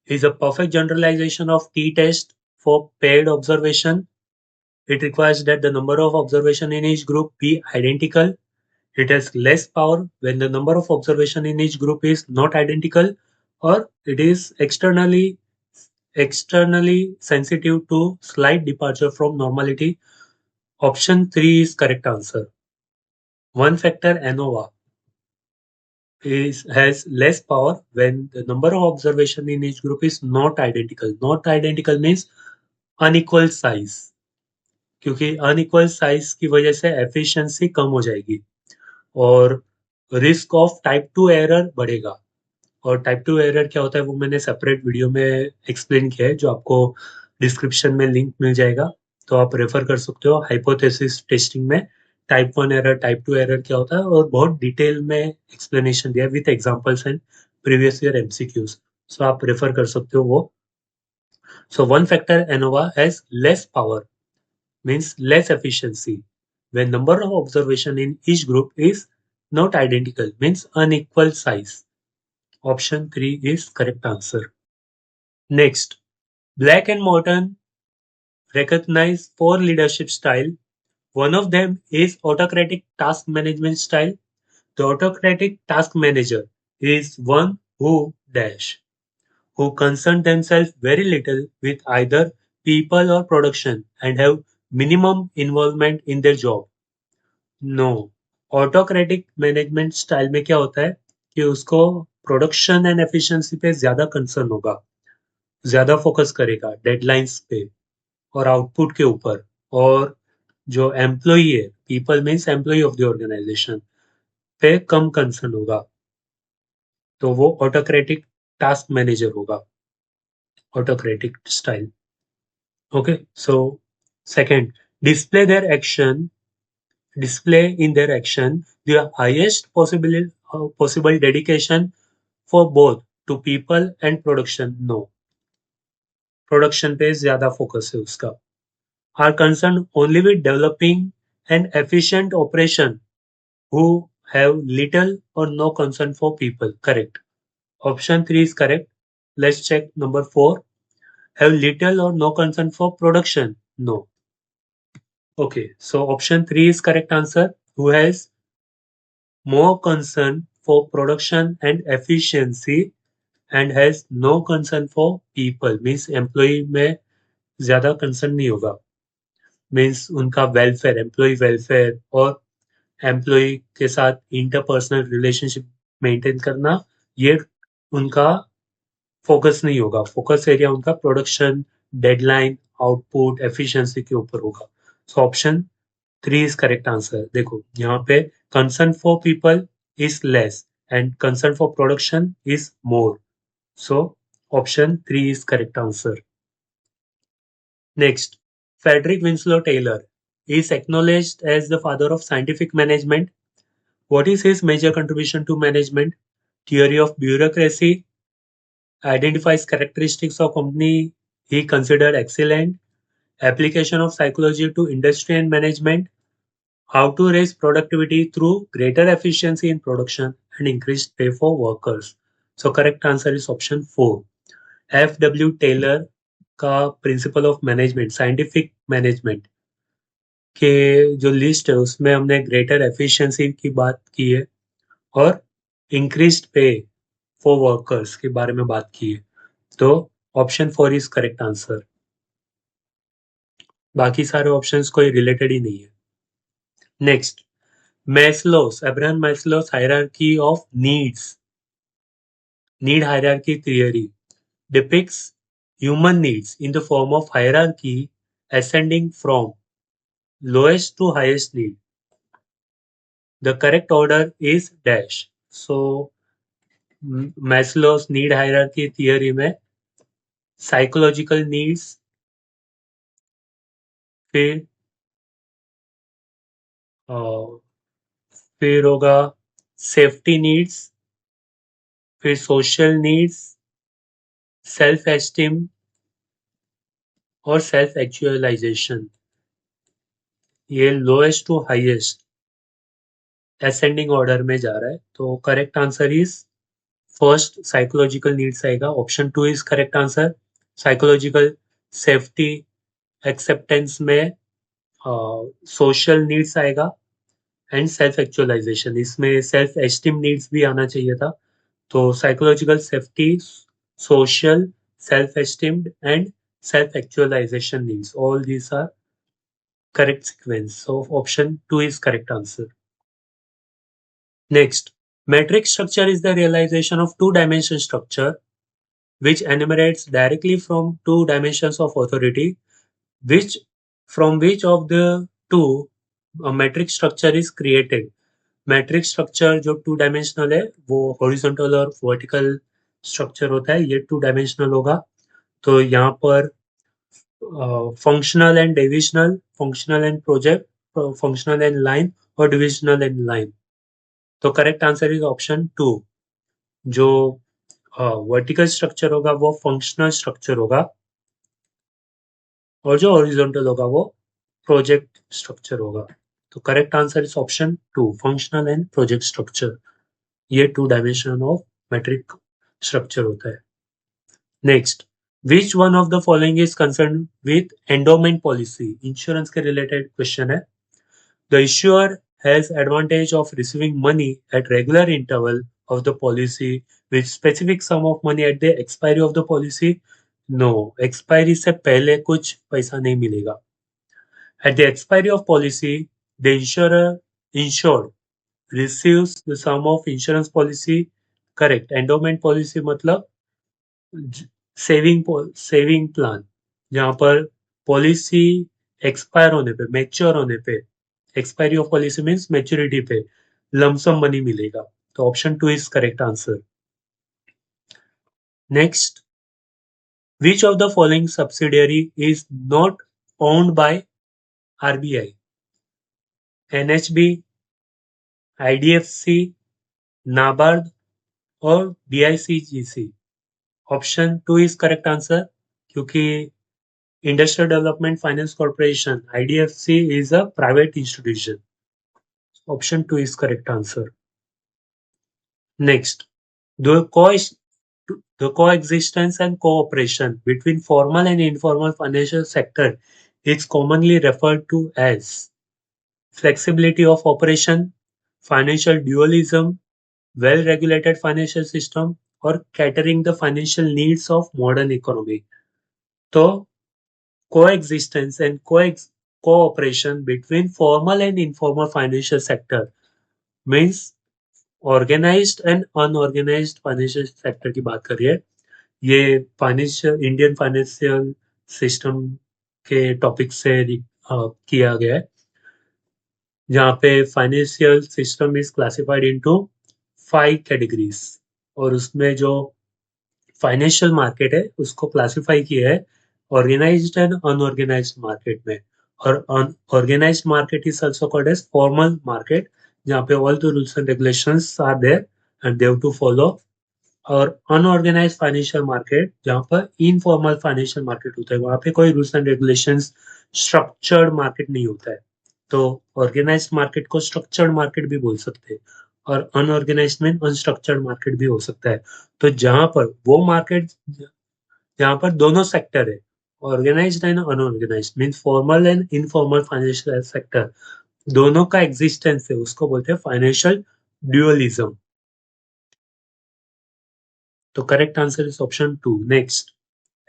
is a perfect generalization of t-test for paired observation. It requires that the number of observation in each group be identical. It has less power when the number of observation in each group is not identical, or it is externally sensitive to slight departure from normality. Option 3 is correct answer. One factor ANOVA has less power when the number of observation in each group is not identical. Not identical means unequal size, क्योंकि unequal size की वजह से efficiency कम हो जाएगी और risk of type 2 error बढ़ेगा। और type 2 error क्या होता है वो मैंने सेपरेट वीडियो में एक्सप्लेन किया है, जो आपको डिस्क्रिप्शन में लिंक मिल जाएगा, तो आप रेफर कर सकते हो। हाइपोथेसिस टेस्टिंग में टाइप 1 एरर, टाइप 2 एरर क्या होता है और बहुत डिटेल में एक्सप्लेनेशन दिया with examples and previous year MCQs, so आप रेफर कर सकते हो वो। So one factor ANOVA has less power, means less efficiency when number of observation in each group is not identical, means unequal size. Option 3 is correct answer. Next, Black and Morton recognize 4 leadership style. One of them is autocratic task management style. The autocratic task manager is one who dash, who concern themselves very little with either people or production and have minimum involvement in their job. No, autocratic management style में क्या होता है कि उसको production and efficiency पे ज्यादा concern होगा, ज्यादा फोकस करेगा डेडलाइंस पे और आउटपुट के ऊपर, और जो एम्प्लॉई है, people means employee of the organisation, पे कम कंसर्न होगा, तो वो ऑटोक्रेटिक टास्क मैनेजर होगा, autocratic style. Okay, so second, display in their action the highest possible dedication for both to people and production. No, production पे ज्यादा focus है उसका। are concerned only with developing an efficient operation who have little or no concern for people. Correct. Option 3 is correct. Let's check number 4. Have little or no concern for production? No. Okay, so option 3 is correct answer. Who has more concern for production and efficiency and has no concern for people, means employee में ज़्यादा concern नहीं होगा, means उनका welfare, employee welfare और employee के साथ interpersonal relationship maintain करना, ये उनका फोकस नहीं होगा. फोकस एरिया उनका प्रोडक्शन, डेडलाइन, आउटपुट, एफिशिएंसी के ऊपर होगा. So option 3 is correct answer. देखो यहाँ पे concern for people is less and concern for production is more. So option 3 is correct answer. Next, Frederick Winslow Taylor is acknowledged as the father of scientific management. What is his major contribution to management? Theory of bureaucracy, identifies characteristics of company he considered excellent, application of psychology to industry and management, how to raise productivity through greater efficiency in production and increased pay for workers. So correct answer is option 4. F.W. Taylor का principle of management, scientific management के जो list है उसमें हमने greater efficiency की बात की है और इंक्रीज्ड पे फॉर वर्कर्स के बारे में बात की है. तो ऑप्शन 4 इज करेक्ट आंसर. बाकी सारे ऑप्शंस कोई रिलेटेड ही नहीं है. Next, Maslow's, Abraham Maslow's hierarchy of needs, need hierarchy theory depicts human needs in the form of hierarchy ascending from lowest to highest need. The correct order is dash. So Maslow's need hierarchy theory में psychological needs, फिर फिर होगा safety needs, फिर social needs, self esteem और self actualization. ये lowest to highest ascending order में जा रहा है. तो correct answer is first psychological needs आएगा. Option 2 is correct answer. Psychological safety acceptance में सोशल नीड्स आएगा एंड सेल्फ एक्चुअलाइजेशन. इसमें सेल्फ एस्टीम नीड्स भी आना चाहिए था. तो psychological safety, social, self-esteemed, and self-actualization needs. All these are correct sequence. So option 2 is correct answer. Next, metric structure is the realization of two-dimension structure which enumerates directly from two dimensions of authority, which from which of the two a metric structure is created. Matrix structure जो two dimensional है वो horizontal और vertical structure होता है. ये two dimensional होगा. तो यहाँ पर functional and divisional, functional and project, functional and line और डिविजनल एंड लाइन. तो करेक्ट आंसर इज ऑप्शन 2. जो वर्टिकल स्ट्रक्चर होगा वो फंक्शनल स्ट्रक्चर होगा और जो हॉरिजॉन्टल होगा वो प्रोजेक्ट स्ट्रक्चर होगा. तो correct answer is option 2, functional and project structure. ये two dimension of metric structure होता है. Next, which one of the following is concern with endowment policy. Insurance के रिलेटेड क्वेश्चन है. The issuer has advantage of receiving money at regular interval of the policy with specific sum of money at the expiry of the policy. No, expiry से पहले कुछ पैसा नहीं मिलेगा. At the expiry of policy, the insured receives the sum of insurance policy. Correct. Endowment policy मतलब saving plan, जहां पर policy expire होने पे, मैच्योर होने पे, expiry of policy means maturity पे लमसम मनी मिलेगा. तो option 2 is correct answer. Next, which of the following subsidiary is not owned by RBI. NHB, IDFC, NABARD और बीआईसीजीसी. ऑप्शन 2 इज करेक्ट आंसर क्योंकि Industrial Development Finance Corporation, IDFC, is a private institution. Option 2 is correct answer. Next, the, co- the coexistence and cooperation between formal and informal financial sector is commonly referred to as flexibility of operation, financial dualism, well-regulated financial system, or catering the financial needs of modern economy. So, coexistence and cooperation between formal and informal financial sector means organised and unorganised financial sector की बात करिए। ये financial Indian financial system के topic से किया गया है, जहाँ पे financial system is classified into 5 categories, और उसमें जो फाइनेंशियल मार्केट है उसको क्लासिफाई किया है ऑर्गेनाइज्ड एंड अनऑर्गेनाइज्ड मार्केट में। और organised market is also called as formal market, जहाँ पे all the rules and regulations are there and they have to follow. और अनऑर्गेनाइज्ड फाइनेंशियल मार्केट जहाँ पर इनफॉर्मल फाइनेंशियल मार्केट होता है, वहां पे कोई rules and regulations, structured market नहीं होता है। तो ऑर्गेनाइज्ड मार्केट को स्ट्रक्चर्ड मार्केट भी बोल सकते हैं, और अनऑर्गेनाइज्ड में अनस्ट्रक्चर्ड मार्केट भी हो सकता है। तो जहां पर वो मार्केट जहां पर दोनों सेक्टर है, organised and unorganised means formal and informal financial sector, दोनों का एग्जिस्टेंस है, उसको बोलते हैं फाइनेंशियल ड्यूअलिज्म। तो correct answer is option 2। Next,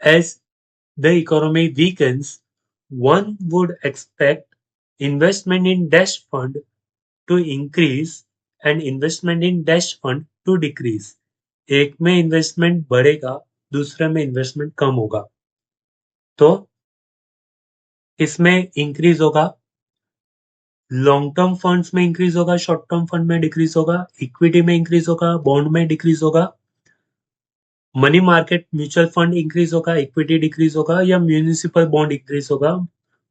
as the economy weakens, one would expect investment in dash fund to increase and investment in dash fund to decrease. एक में investment बढ़ेगा, दूसरे में इन्वेस्टमेंट कम होगा। तो इसमें इंक्रीज होगा, लॉन्ग टर्म फंड्स में इंक्रीज होगा, शॉर्ट टर्म फंड में डिक्रीज होगा, इक्विटी में इंक्रीज होगा, बॉन्ड में डिक्रीज होगा, money market mutual fund increase होगा, इक्विटी डिक्रीज होगा, या म्यूनिसिपल बॉन्ड इंक्रीज होगा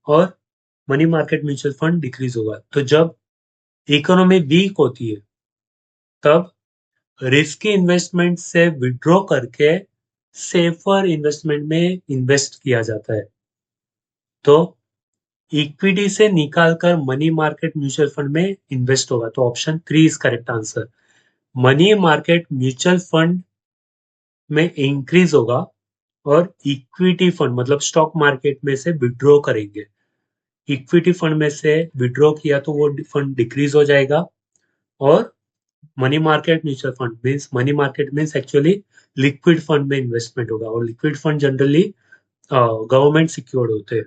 और money market mutual fund decrease होगा। तो जब इकोनॉमी वीक होती है तब रिस्की इन्वेस्टमेंट से विड्रॉ करके सेफर इन्वेस्टमेंट में इन्वेस्ट किया जाता है। तो इक्विटी से निकालकर मनी मार्केट म्यूचुअल फंड में इन्वेस्ट होगा। तो option 3 is correct answer. Money market mutual fund में इंक्रीज होगा और इक्विटी फंड मतलब स्टॉक मार्केट में से विड्रॉ करेंगे। इक्विटी फंड में से विड्रॉ किया तो वो फंड डिक्रीज हो जाएगा, और money market mutual fund means money market means actually liquid fund में इन्वेस्टमेंट होगा, और liquid fund generally government secured होते हैं।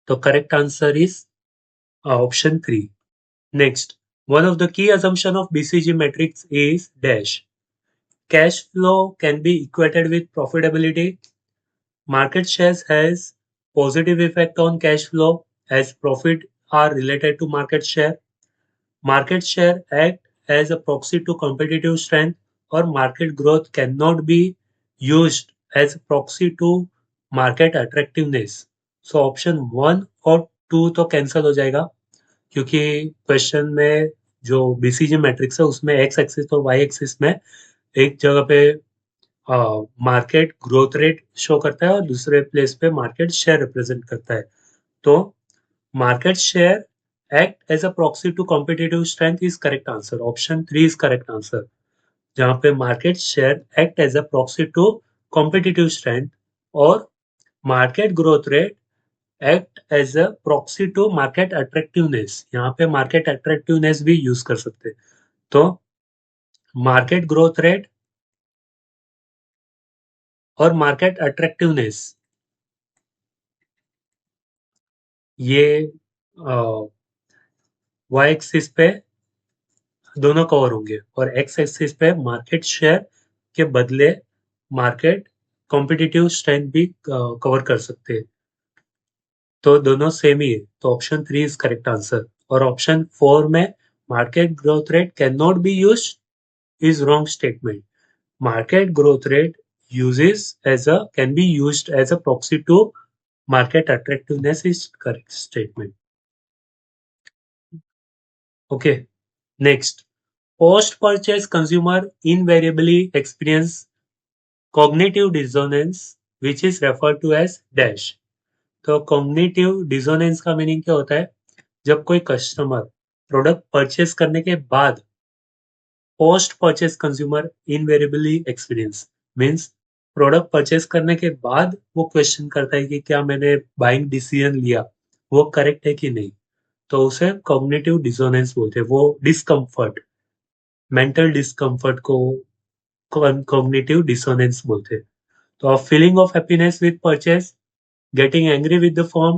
तो correct answer is option 3। Next, one of the key assumption of BCG matrix is dash. Cash flow can be equated with profitability. Market shares has positive effect on cash flow as profit are related to market share. Market share act as a proxy to competitive strength, or market growth cannot be used as a proxy to market attractiveness. So option 1 और 2 तो cancel हो जाएगा, क्योंकि question में जो BCG matrix है उसमें x axis और वाई एक्सिस में एक जगह पे मार्केट ग्रोथ रेट शो करता है और दूसरे प्लेस पे मार्केट शेयर रिप्रेजेंट करता है। तो market share act as a proxy to competitive strength is correct answer. Option 3 is correct answer. जहाँ पे market share act as a proxy to competitive strength, और market growth rate act as a proxy to market attractiveness. यहाँ पे market attractiveness भी use कर सकते हैं। तो market growth rate और market attractiveness ये y एक्सिस पे दोनों कवर होंगे, और एक्स एक्सिस पे मार्केट शेयर के बदले मार्केट कॉम्पिटिटिव स्ट्रेंथ भी कवर कर सकते हैं। तो दोनों सेम ही है, तो ऑप्शन 3 इज करेक्ट आंसर। और ऑप्शन 4 में market growth rate can not be use is wrong statement. Market growth rate uses as a can be used as a proxy to market attractiveness is correct statement. Okay, next, post purchase consumer invariably experience cognitive dissonance which is referred to as dash. तो cognitive dissonance का meaning क्या होता है? जब कोई customer product purchase करने के बाद post purchase consumer invariably experience means product purchase करने के बाद वो क्वेश्चन करता है कि क्या मैंने बाइंग डिसीजन लिया वो करेक्ट है कि नहीं, तो उसे कॉग्निटिव डिसोनेंस बोलते हैं। वो डिस्कम्फर्ट, मेंटल डिस्कम्फर्ट को कॉग्निटिव डिसोनेंस बोलते हैं। तो a feeling of happiness with purchase, getting angry with the firm,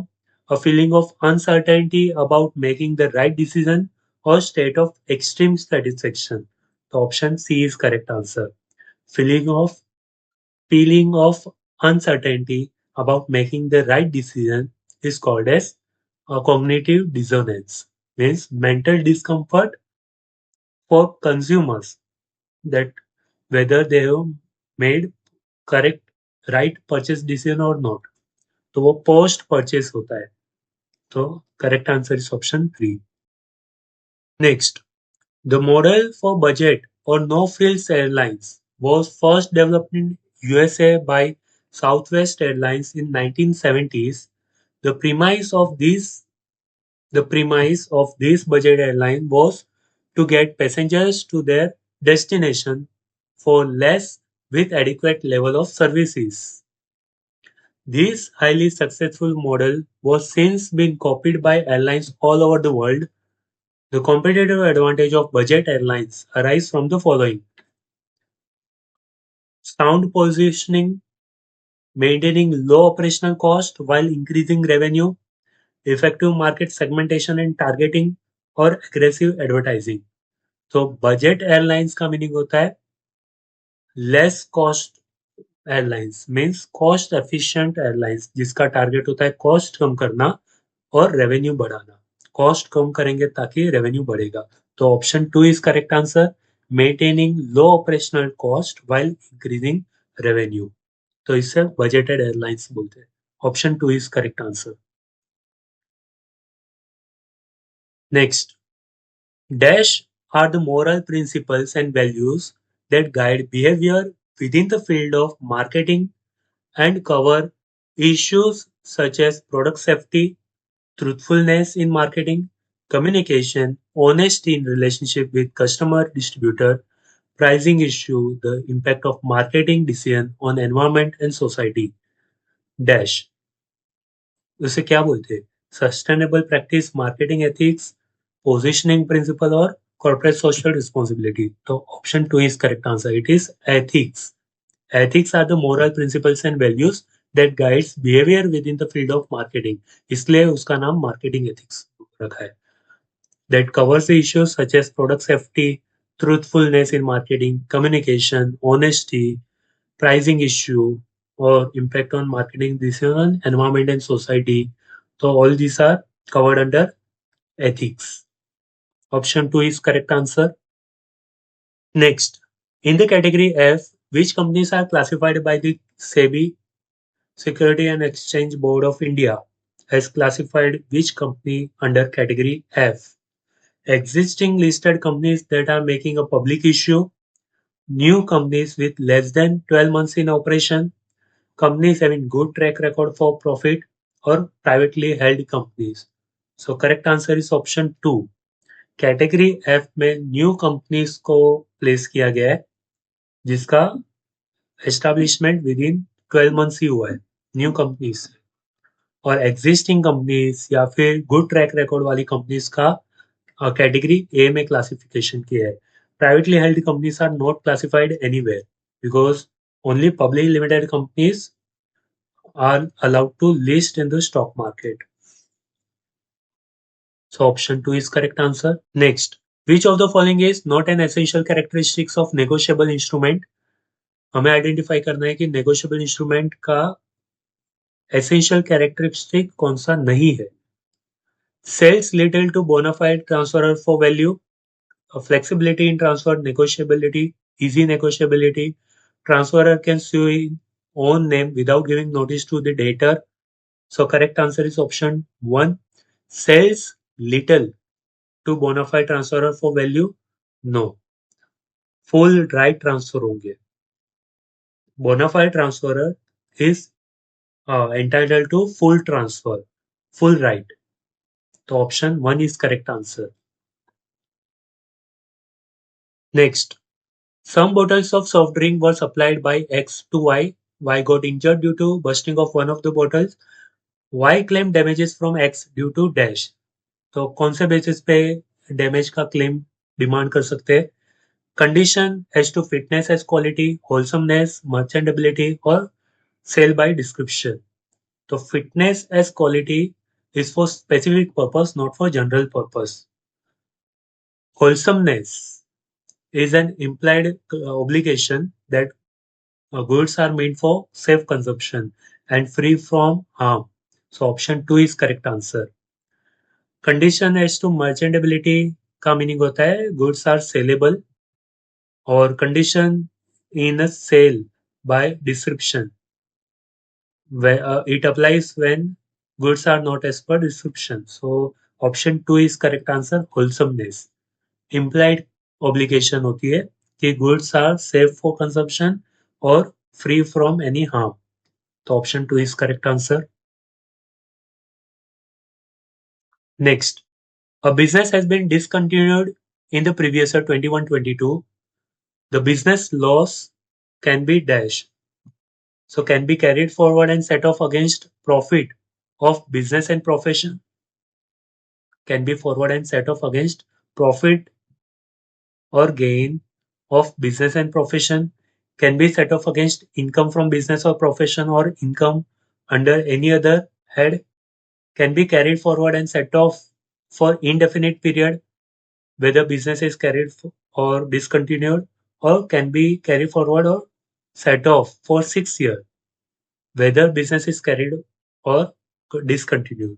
a feeling of uncertainty about making the right decision, or state of extreme satisfaction. So option C is correct answer. Feeling of feeling of uncertainty about making the right decision is called as a cognitive dissonance. Means mental discomfort for consumers that whether they have made correct right purchase decision or not. तो वो post purchase होता है। तो correct answer is option 3। Next, the model for budget और no frills airlines was first developed in USA by Southwest Airlines in 1970s. The premise of this budget airline was to get passengers to their destination for less with adequate level of services. This highly successful model was since been copied by airlines all over the world. The competitive advantage of budget airlines arise from the following: sound positioning, maintaining low operational cost while increasing revenue, effective market segmentation and targeting, और aggressive advertising. तो budget airlines का meaning होता है less cost airlines, means cost efficient airlines जिसका target होता है cost कम करना और रेवेन्यू बढ़ाना। कॉस्ट कम करेंगे ताकि रेवेन्यू बढ़ेगा। तो option 2 is correct answer, maintaining low operational cost while increasing revenue. तो इससे बजटेड एयरलाइंस बोलते हैं। Option 2 is correct answer. Next, dash are the moral principles and values that guide behavior within the field of marketing and cover issues such as product safety, truthfulness in marketing, communication, honesty in relationship with customer, distributor, pricing issue, the impact of marketing decision on environment and society. Dash. उसे क्या बोलते हैं? Sustainable practice, marketing ethics, positioning principle और corporate social responsibility. तो option 2 is correct answer, it is ethics. Ethics are the moral principles and values that guides behavior within the field of marketing. इसलिए उसका नाम marketing ethics रखा है। That covers the issues such as product safety, truthfulness in marketing, communication, honesty, pricing issue, or impact on marketing decision, environment and society. So all these are covered under ethics. Option 2 is correct answer. Next, in the category F, which companies are classified by the SEBI Security and Exchange Board of India has classified which company under category F? Existing listed companies that are making a public issue, new companies with less than 12 months in operation, companies having good track record for profit, or privately held companies. So correct answer is option 2. Category F में new companies को place किया गया है जिसका establishment within 12 months ही हुआ है, new companies. और एग्जिस्टिंग कंपनीज या फिर गुड ट्रैक रिकॉर्ड वाली कंपनीज का कैटेगरी ए में क्लासिफिकेशन किया है। Privately held companies are not classified anywhere because only publicly limited companies are allowed to list in the stock market. So option 2 is correct answer. Next, which of the following is not an essential characteristics of negotiable instrument? हमें identify करना है कि negotiable instrument का essential characteristic कौन सा नहीं है। Sells little to bona fide transferor for value, flexibility in transfer, negotiability, easy negotiability, transferor can sue in own name without giving notice to the debtor. So correct answer is option 1. Sells little to bona fide transferor for value? No. Full right transfer होंगे। Bona fide transferor is entitled to full transfer, full right. So option 1 is correct answer. Next, some bottles of soft drink were supplied by X to Y. Y got injured due to bursting of one of the bottles. Y claimed damages from X due to dash. तो कौन से basis पे damage का claim demand कर सकते हैं? Condition has to fitness as quality, wholesomeness, merchantability और sale by description. तो fitness as quality is for specific purpose, not for general purpose. Wholesomeness is an implied obligation that goods are made for safe consumption and free from harm. So option 2 is correct answer. Condition as to merchantability का meaning होता है goods are saleable, और condition in sale by description it applies when goods are not as per description. So option 2 is correct answer. Wholesomeness implied obligation होती है कि goods are safe for consumption और free from any harm. तो option 2 is correct answer. Next, a business has been discontinued in the previous year 21-22. The business loss can be dash. So can be carried forward and set off against profit of business and profession. Can be forward and set off against profit or gain of business and profession. Can be set off against income from business or profession or income under any other head. Can be carried forward and set off for indefinite period, whether business is carried or discontinued, or can be carried forward or set off for 6 years, whether business is carried or discontinued.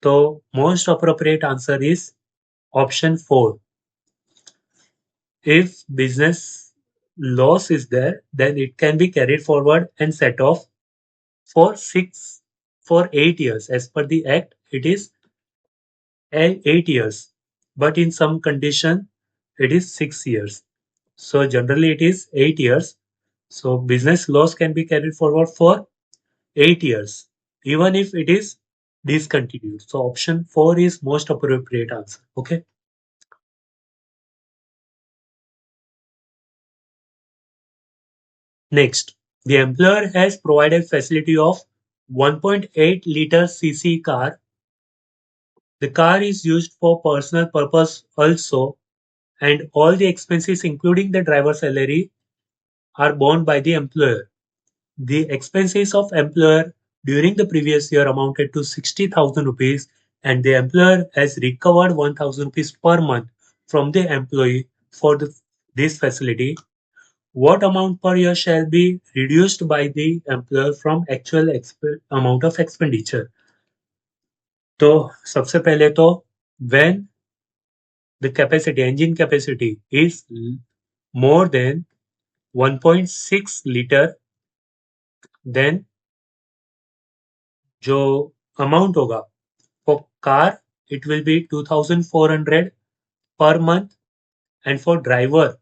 So most appropriate answer is option 4. If business loss is there, then it can be carried forward and set off for 8 years. As per the act, it is 8 years, but in some condition, it is 6 years. So generally it is 8 years. So business loss can be carried forward for 8 years, even if it is discontinued. So option 4 is most appropriate answer. Okay. Next, the employer has provided facility of 1.8 liter cc car. The car is used for personal purpose also, and all the expenses including the driver salary are borne by the employer. The expenses of employer during the previous year amounted to 60,000 rupees, and the employer has recovered 1,000 rupees per month from the employee for this facility. What amount per year shall be reduced by the employer from actual amount of expenditure? तो सबसे पहले तो when the capacity, engine capacity is more than 1.6 liter, then जो amount होगा for car it will be 2,400 per month, and for driver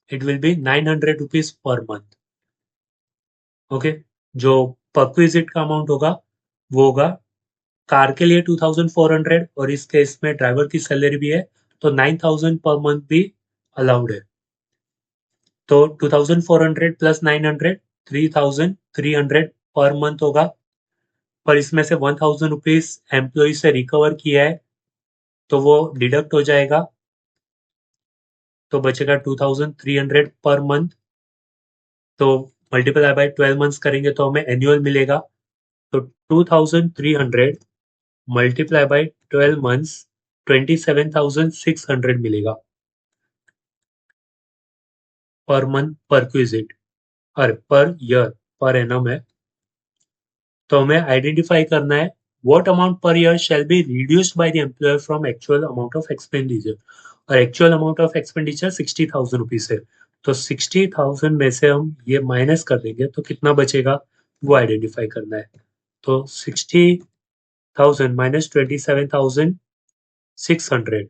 it will be 900 rupees per month. Okay, जो perquisite का amount होगा वो होगा कार के लिए 2,400, और इस केस में ड्राइवर की सैलरी भी है तो 9,000 पर मंथ भी अलाउड है. तो 2,400 प्लस 900 3,300 पर मंथ होगा, पर इसमें से 1,000 रुपीज एम्प्लॉय से रिकवर किया है तो वो डिडक्ट हो जाएगा, तो बचेगा 2,300 पर मंथ. तो मल्टीप्लाई बाय 12 मंथ्स करेंगे तो हमें एनुअल मिलेगा. तो 2,300 मल्टीप्लाई बाय 12 मंथ्स 27,600 मिलेगा पर मंथ परक्विजिट, और पर ईयर पर एनम है. तो हमें आइडेंटिफाई करना है what amount per year shall be reduced by the employer from actual amount of expenditure, और actual amount of expenditure 60,000 rupees है. तो 60,000 में से हम ये माइनस कर देंगे तो कितना बचेगा वो आइडेंटिफाई करना है. तो 60,000 माइनस 27,600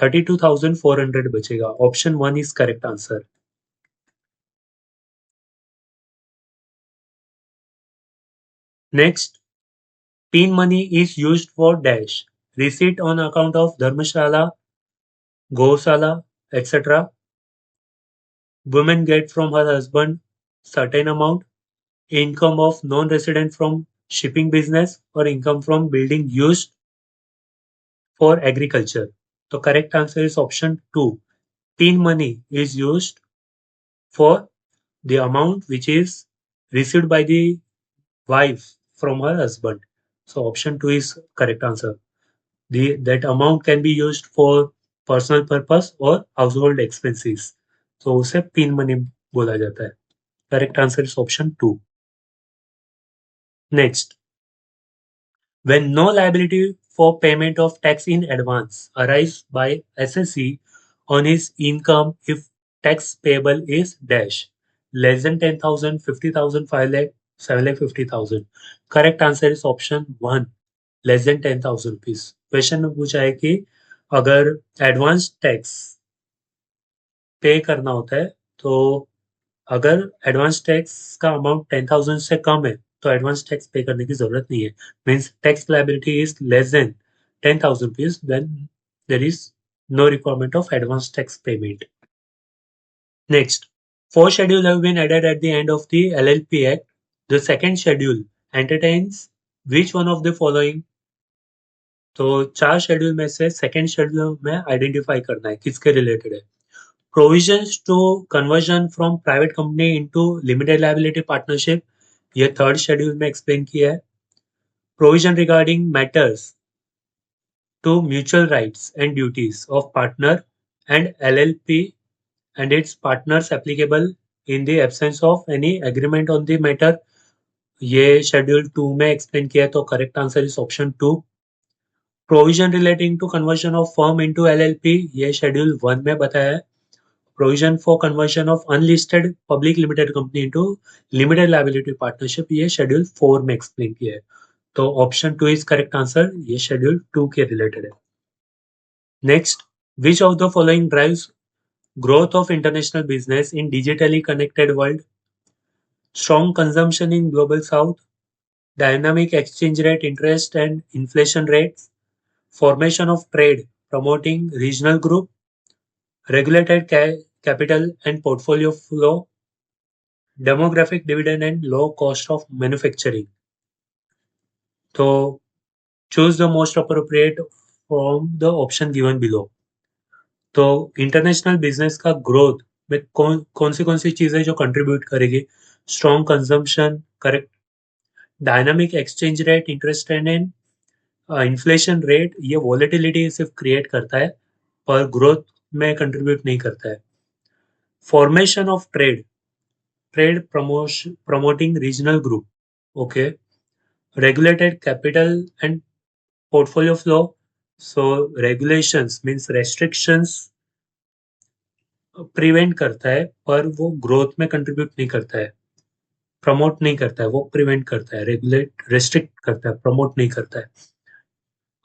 32,400 बचेगा. Option 1 is correct answer. Next, teen money is used for dash. Receipt on account of Dharmashala, Gosala, etc. Women get from her husband certain amount. Income of non-resident from shipping business or income from building used for agriculture. The correct answer is option 2. Teen money is used for the amount which is received by the wife from her husband. So option 2 is correct answer. That amount can be used for personal purpose or household expenses. So उसे teen money बोला जाता है. Correct answer is option 2. Next, when no liability for payment of tax in advance arise by assessee on his income if tax payable is dash less than 10,000, 50,000, 5 lakh, 7 lakh 50,000. Correct answer is option 1, less than 10,000 rupees. Question में पूछा है कि अगर advance tax पे करना होता है तो अगर एडवांस टैक्स का अमाउंट 10,000 से कम है तो एडवांस टैक्स पे करने की जरूरत नहीं है. Means tax liability is less than 10,000 rupees, then there is no requirement of advance tax payment. Next, four schedules have been added at the end of the LLP Act. The second schedule entertains which one of the following? तो चार schedule में से second schedule में identify करना है किसके related है. Provisions to conversion from private company into limited liability partnership, ये थर्ड शेड्यूल में एक्सप्लेन किया है. Provision regarding matters to mutual rights and duties of partner and LLP and its partners applicable in the absence of any agreement on the matter, ये schedule 2 में explain किया है. तो correct answer is option 2. Provision relating to conversion of firm into LLP, ये schedule 1 में बताया है. Provision for conversion of unlisted public limited company into limited liability partnership, ये शेड्यूल 4 में एक्सप्लेन किया है. तो ऑप्शन 2 इज करेक्ट आंसर, ये शेड्यूल 2 के रिलेटेड है. Next, which of the following drives growth of international business in digitally connected world? Strong consumption in global south, dynamic exchange rate interest and inflation rates, formation of trade promoting regional group, regulated capital and portfolio flow, demographic dividend and low cost of manufacturing. तो choose the most appropriate from the option given below. तो international business का growth में कौन सी चीजें जो contribute करेगी? Strong consumption correct. Dynamic exchange rate interest rate and inflation rate, ये volatility सिर्फ क्रिएट करता है पर ग्रोथ में कंट्रीब्यूट नहीं करता है. Formation of trade, trade promoting regional group. Okay. regulated capital and portfolio flow, so regulations means restrictions prevent करता है पर वो ग्रोथ में कंट्रीब्यूट नहीं करता है, प्रमोट नहीं करता है. वो प्रिवेंट करता है, रेगुलेट रेस्ट्रिक्ट करता है, प्रमोट नहीं करता है.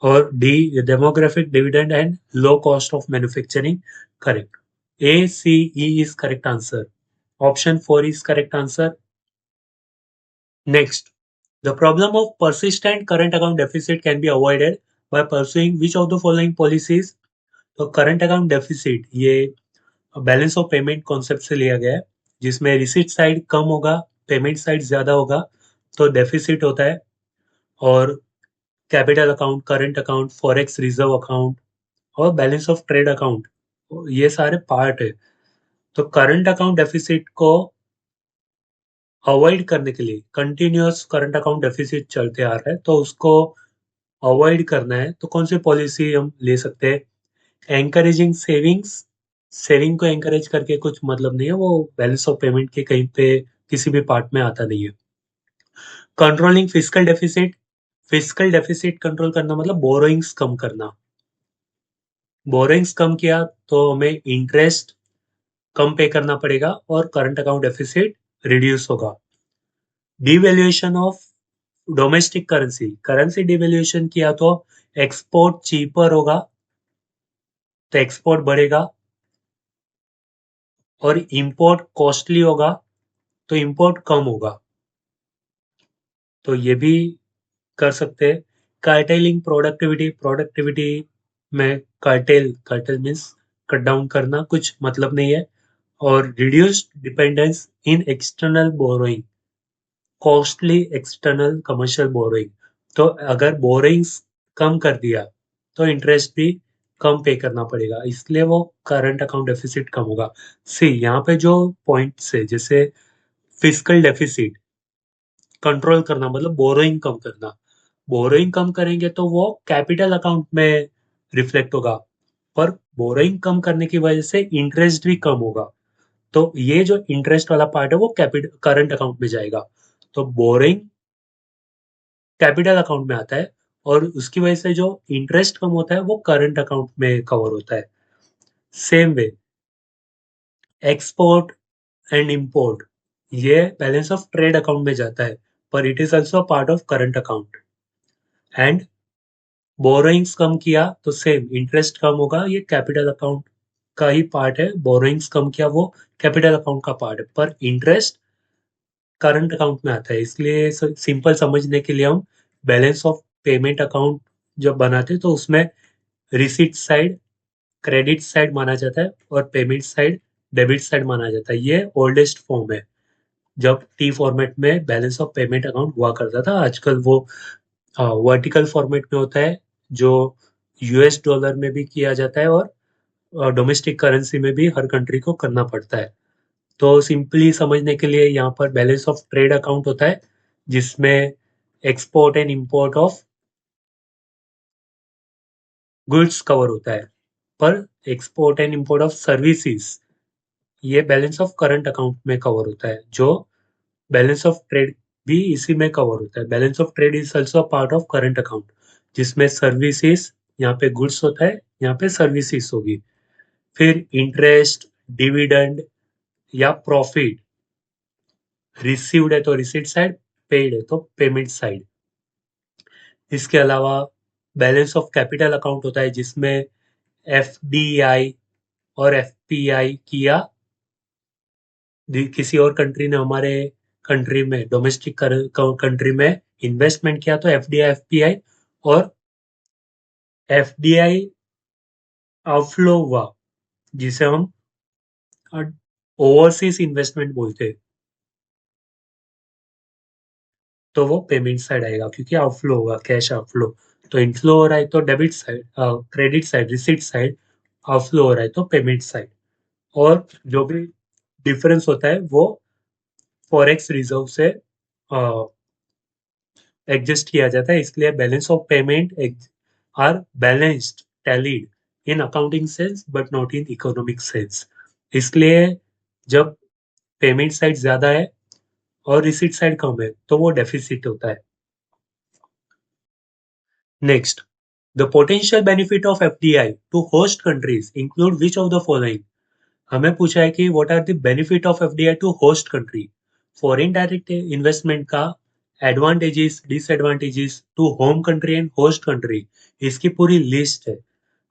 और D, demographic dividend and low cost of manufacturing. Correct. A C E is correct answer. Option 4 is correct answer. Next, the problem of persistent current account deficit can be avoided by pursuing which of the following policies? तो current account deficit ये balance of payment concept से लिया गया है, जिसमें receipt side कम होगा, payment side ज्यादा होगा तो डेफिसिट होता है. और capital account, current account, forex reserve account और बैलेंस ऑफ ट्रेड अकाउंट, ये सारे पार्ट है. तो करंट अकाउंट डेफिसिट को अवॉइड करने के लिए कंटिन्यूअस करंट अकाउंट डेफिसिट चलते आ रहा है तो उसको अवॉइड करना है तो कौन सी पॉलिसी हम ले सकते हैं? एंकरेजिंग सेविंग्स, सेविंग को एंकरेज करके कुछ मतलब नहीं है, वो बैलेंस ऑफ पेमेंट के कहीं पे किसी भी पार्ट में आता नहीं है. Controlling physical deficit, physical deficit control करना मतलब बोरोइंग्स कम करना. बोरोइंग्स कम किया तो हमें इंटरेस्ट कम पे करना पड़ेगा और करंट अकाउंट डेफिसिट रिड्यूस होगा. Devaluation of domestic currency, currency devaluation किया तो एक्सपोर्ट चीपर होगा तो एक्सपोर्ट बढ़ेगा, और इंपोर्ट कॉस्टली होगा तो इंपोर्ट कम होगा. तो ये भी कर सकते हैं। कार्टेलिंग प्रोडक्टिविटी में कार्टेल मीन्स कट डाउन करना, कुछ मतलब नहीं है। और रिड्यूस डिपेंडेंस इन external borrowing, costly external commercial borrowing. तो अगर बोरोइंग्स कम कर दिया तो इंटरेस्ट भी कम पे करना पड़ेगा, इसलिए वो करंट अकाउंट डेफिसिट कम होगा। सी यहाँ पे जो पॉइंट्स है, जैसे फिस्कल डेफिसिट कंट्रोल करना मतलब बोरोइंग कम करना। बोरोइंग कम करेंगे तो वो कैपिटल अकाउंट में रिफ्लेक्ट होगा, पर बोरोइंग कम करने की वजह से इंटरेस्ट भी कम होगा। तो ये जो इंटरेस्ट वाला पार्ट है वो कैपिटल करंट अकाउंट में जाएगा। तो बोरिंग कैपिटल अकाउंट में आता है, और उसकी वजह से जो इंटरेस्ट कम होता है वो करंट अकाउंट में कवर होता है। Same way export and import, ये बैलेंस ऑफ ट्रेड अकाउंट में जाता है, पर it is also part of current account. And borrowings कम किया तो सेम इंटरेस्ट कम होगा, ये कैपिटल अकाउंट का ही पार्ट है। बोरोइंग्स कम किया वो कैपिटल अकाउंट का पार्ट है, पर इंटरेस्ट करंट अकाउंट में आता है। इसलिए सिंपल समझने के लिए हम बैलेंस ऑफ पेमेंट अकाउंट जब बनाते हैं तो उसमें रिसीट साइड क्रेडिट साइड माना जाता है और पेमेंट साइड डेबिट साइड माना जाता है। ये ओल्डेस्ट फॉर्म है, जब टी फॉर्मेट में बैलेंस ऑफ पेमेंट अकाउंट हुआ करता था। आजकल वो वर्टिकल फॉर्मेट में होता है, जो यूएस डॉलर में भी किया जाता है और डोमेस्टिक करेंसी में भी हर कंट्री को करना पड़ता है। तो सिंपली समझने के लिए यहाँ पर बैलेंस ऑफ ट्रेड अकाउंट होता है, जिसमें export and import of goods cover होता है। पर export and import of services, ये बैलेंस ऑफ करंट अकाउंट में कवर होता है। जो बैलेंस ऑफ ट्रेड भी इसी में कवर होता है। Balance of trade is also part of current account, जिसमें सर्विसेज, यहाँ पे गुड्स होता है, यहाँ पे सर्विसेज होगी। फिर इंटरेस्ट, डिविडेंड या प्रॉफिट रिसीव्ड है तो रिसीट साइड, पेड है तो पेमेंट साइड। इसके अलावा बैलेंस ऑफ कैपिटल अकाउंट होता है, जिसमें एफडीआई और एफपीआई किया किसी और कंट्री ने हमारे कंट्री में डोमेस्टिक कंट्री में इन्वेस्टमेंट किया तो एफडीआई एफपीआई, और एफडीआई आउटफ्लो हुआ जिसे हम ओवरसीज इन्वेस्टमेंट बोलते हैं, तो वो पेमेंट साइड आएगा क्योंकि आउटफ्लो होगा, कैश आउटफ्लो। तो इनफ्लो हो रहा है तो debit side, credit side receipt side, outflow हो रहा है तो पेमेंट साइड। और जो भी डिफरेंस होता है वो फॉरेक्स रिजर्व से एडजस्ट किया जाता है। इसलिए balance of payment are balanced tallied in accounting sense but not in economic sense. इसलिए जब पेमेंट साइड ज्यादा है और रिसीट साइड कम है तो वो डेफिसिट होता है। Next, the potential benefit of FDI to host countries include which of the following. हमें पूछा है कि what are the benefit of FDI to host country. Foreign direct investment का advantages disadvantages to home country and host country, इसकी पूरी list है।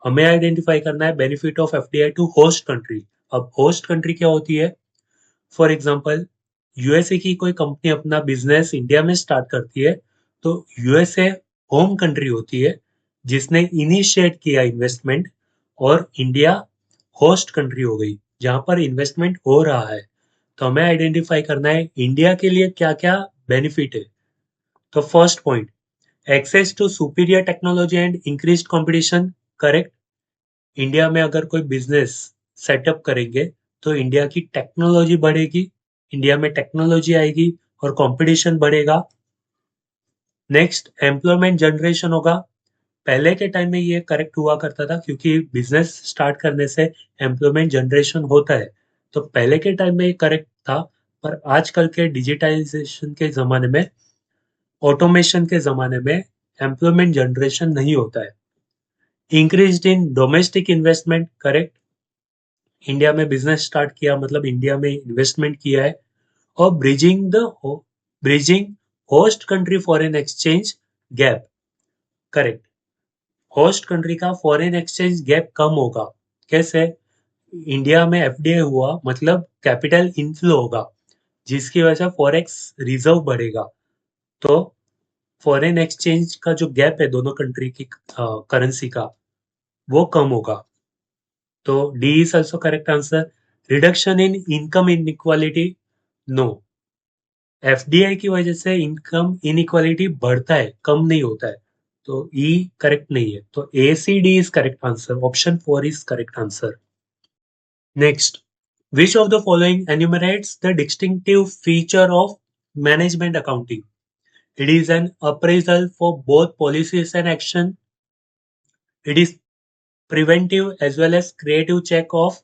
हमें identify करना है benefit of FDI to host country. अब होस्ट कंट्री क्या होती है? फॉर एग्जाम्पल, यूएसए की कोई कंपनी अपना बिजनेस इंडिया में स्टार्ट करती है, तो यूएसए होम कंट्री होती है जिसने इनिशिएट किया इन्वेस्टमेंट, और इंडिया होस्ट कंट्री हो गई जहां पर इन्वेस्टमेंट हो रहा है। तो हमें आइडेंटिफाई करना है इंडिया के लिए क्या क्या बेनिफिट है। तो first point, access to superior technology and increased competition. Correct. India में अगर कोई बिजनेस सेटअप करेंगे तो इंडिया की टेक्नोलॉजी बढ़ेगी, इंडिया में टेक्नोलॉजी आएगी और कंपटीशन बढ़ेगा। नेक्स्ट, एम्प्लॉयमेंट जनरेशन होगा। पहले के टाइम में ये करेक्ट हुआ करता था क्योंकि बिजनेस स्टार्ट करने से एम्प्लॉयमेंट जनरेशन होता है, तो पहले के टाइम में ये करेक्ट था। पर आजकल के डिजिटाइजेशन के जमाने में, ऑटोमेशन के जमाने में एम्प्लॉयमेंट जनरेशन नहीं होता है। Increase in domestic investment. Correct. India में बिजनेस स्टार्ट किया मतलब इंडिया में इन्वेस्टमेंट किया है। और bridging host country foreign exchange gap. Correct. Host country का फॉरेन एक्सचेंज गैप कम होगा। कैसे? इंडिया में एफडीआई हुआ मतलब कैपिटल इनफ्लो होगा, जिसकी वजह से फॉरेक्स रिजर्व बढ़ेगा। तो फॉरेन एक्सचेंज का जो गैप है दोनों कंट्री की करेंसी का, वो कम होगा। तो D is also correct answer. Reduction in income inequality, no. FDI की वजह से इनकम इनइक्वालिटी बढ़ता है, कम नहीं होता है। तो ई करेक्ट नहीं है। तो A C D is correct answer. Option 4 is correct answer. Next, which of the following enumerates the distinctive feature of management accounting? It is an appraisal for both policies and action. It is preventive as well as creative check of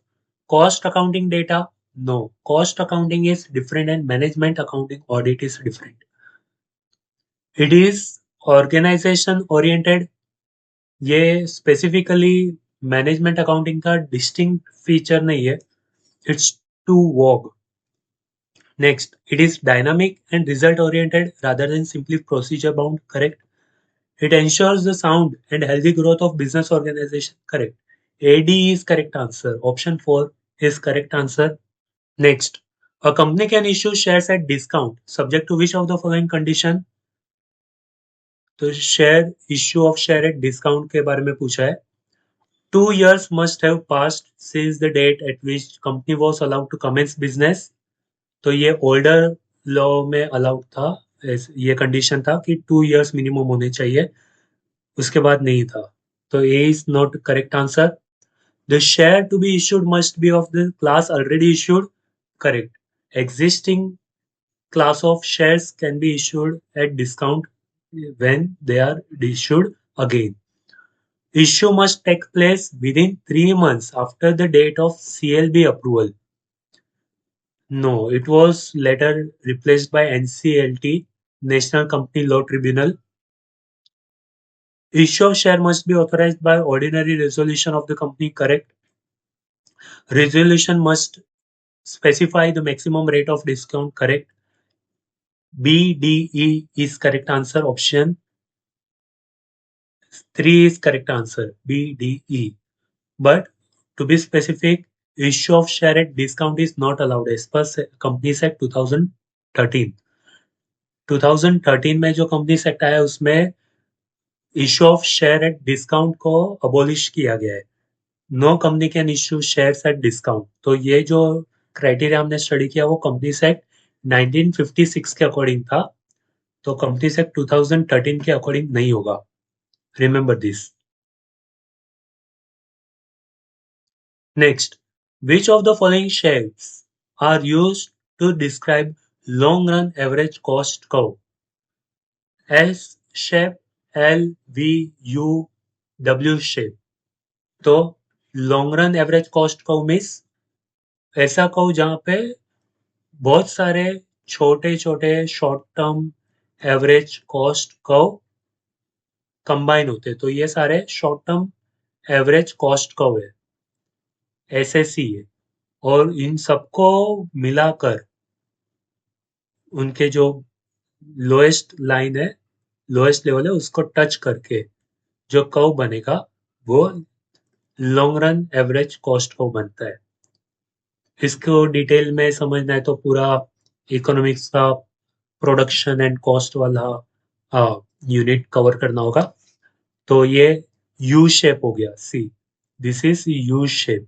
cost accounting data. No, cost accounting is different and management accounting audit is different. It is organization oriented. ये specifically management accounting का distinct feature नहीं है. It's too vague. Next, it is dynamic and result oriented rather than simply procedure bound. Correct. It ensures the sound and healthy growth of business organization. Correct. AD is correct answer. Option 4 is correct answer. Next, a company can issue shares at discount subject to which of the following condition? तो share issue of share at discount के बारे में पूछा है। 2 years must have passed since the date at which company was allowed to commence business. तो ये older law में allowed था। ये कंडीशन था कि 2 years मिनिमम होने चाहिए, उसके बाद नहीं था। तो A is not correct answer. The share to be issued must be of the class already issued. Correct. Existing class of shares can be issued at discount when they are issued again. Issue must take place within 3 months after the date of CLB approval. No, it was later replaced by NCLT, National Company Law Tribunal. Issue of share must be authorized by ordinary resolution of the company. Correct. Resolution must specify the maximum rate of discount. Correct. B, D, E is correct answer. Option 3 is correct answer. B, D, E. But to be specific, issue of share at discount is not allowed as per Companies Act 2013. 2013 में जो Companies Act आया उसमें issue of share at discount को abolish किया गया है। No company can issue shares at discount. तो ये जो क्राइटेरिया हमने स्टडी किया वो कंपनीज एक्ट 1956 के अकॉर्डिंग था। तो कंपनीज एक्ट 2013 के अकॉर्डिंग नहीं होगा। Remember this. Next, which of the following shapes are used to describe long run average cost curve? S shape, L, V, U, W shape. तो long run average cost curve means ऐसा curve जहां पे बहुत सारे छोटे छोटे short term average cost curve combine होते हैं। तो ये सारे short term average cost curve है, एसएससी है। और इन सबको मिलाकर उनके जो लोएस्ट लाइन है, लोएस्ट लेवल है, उसको टच करके जो कर्व बनेगा वो long run average cost curve बनता है। इसको डिटेल में समझना है तो पूरा इकोनॉमिक्स का प्रोडक्शन एंड कॉस्ट वाला यूनिट कवर करना होगा। तो ये यू शेप हो गया। सी, दिस इज यू शेप।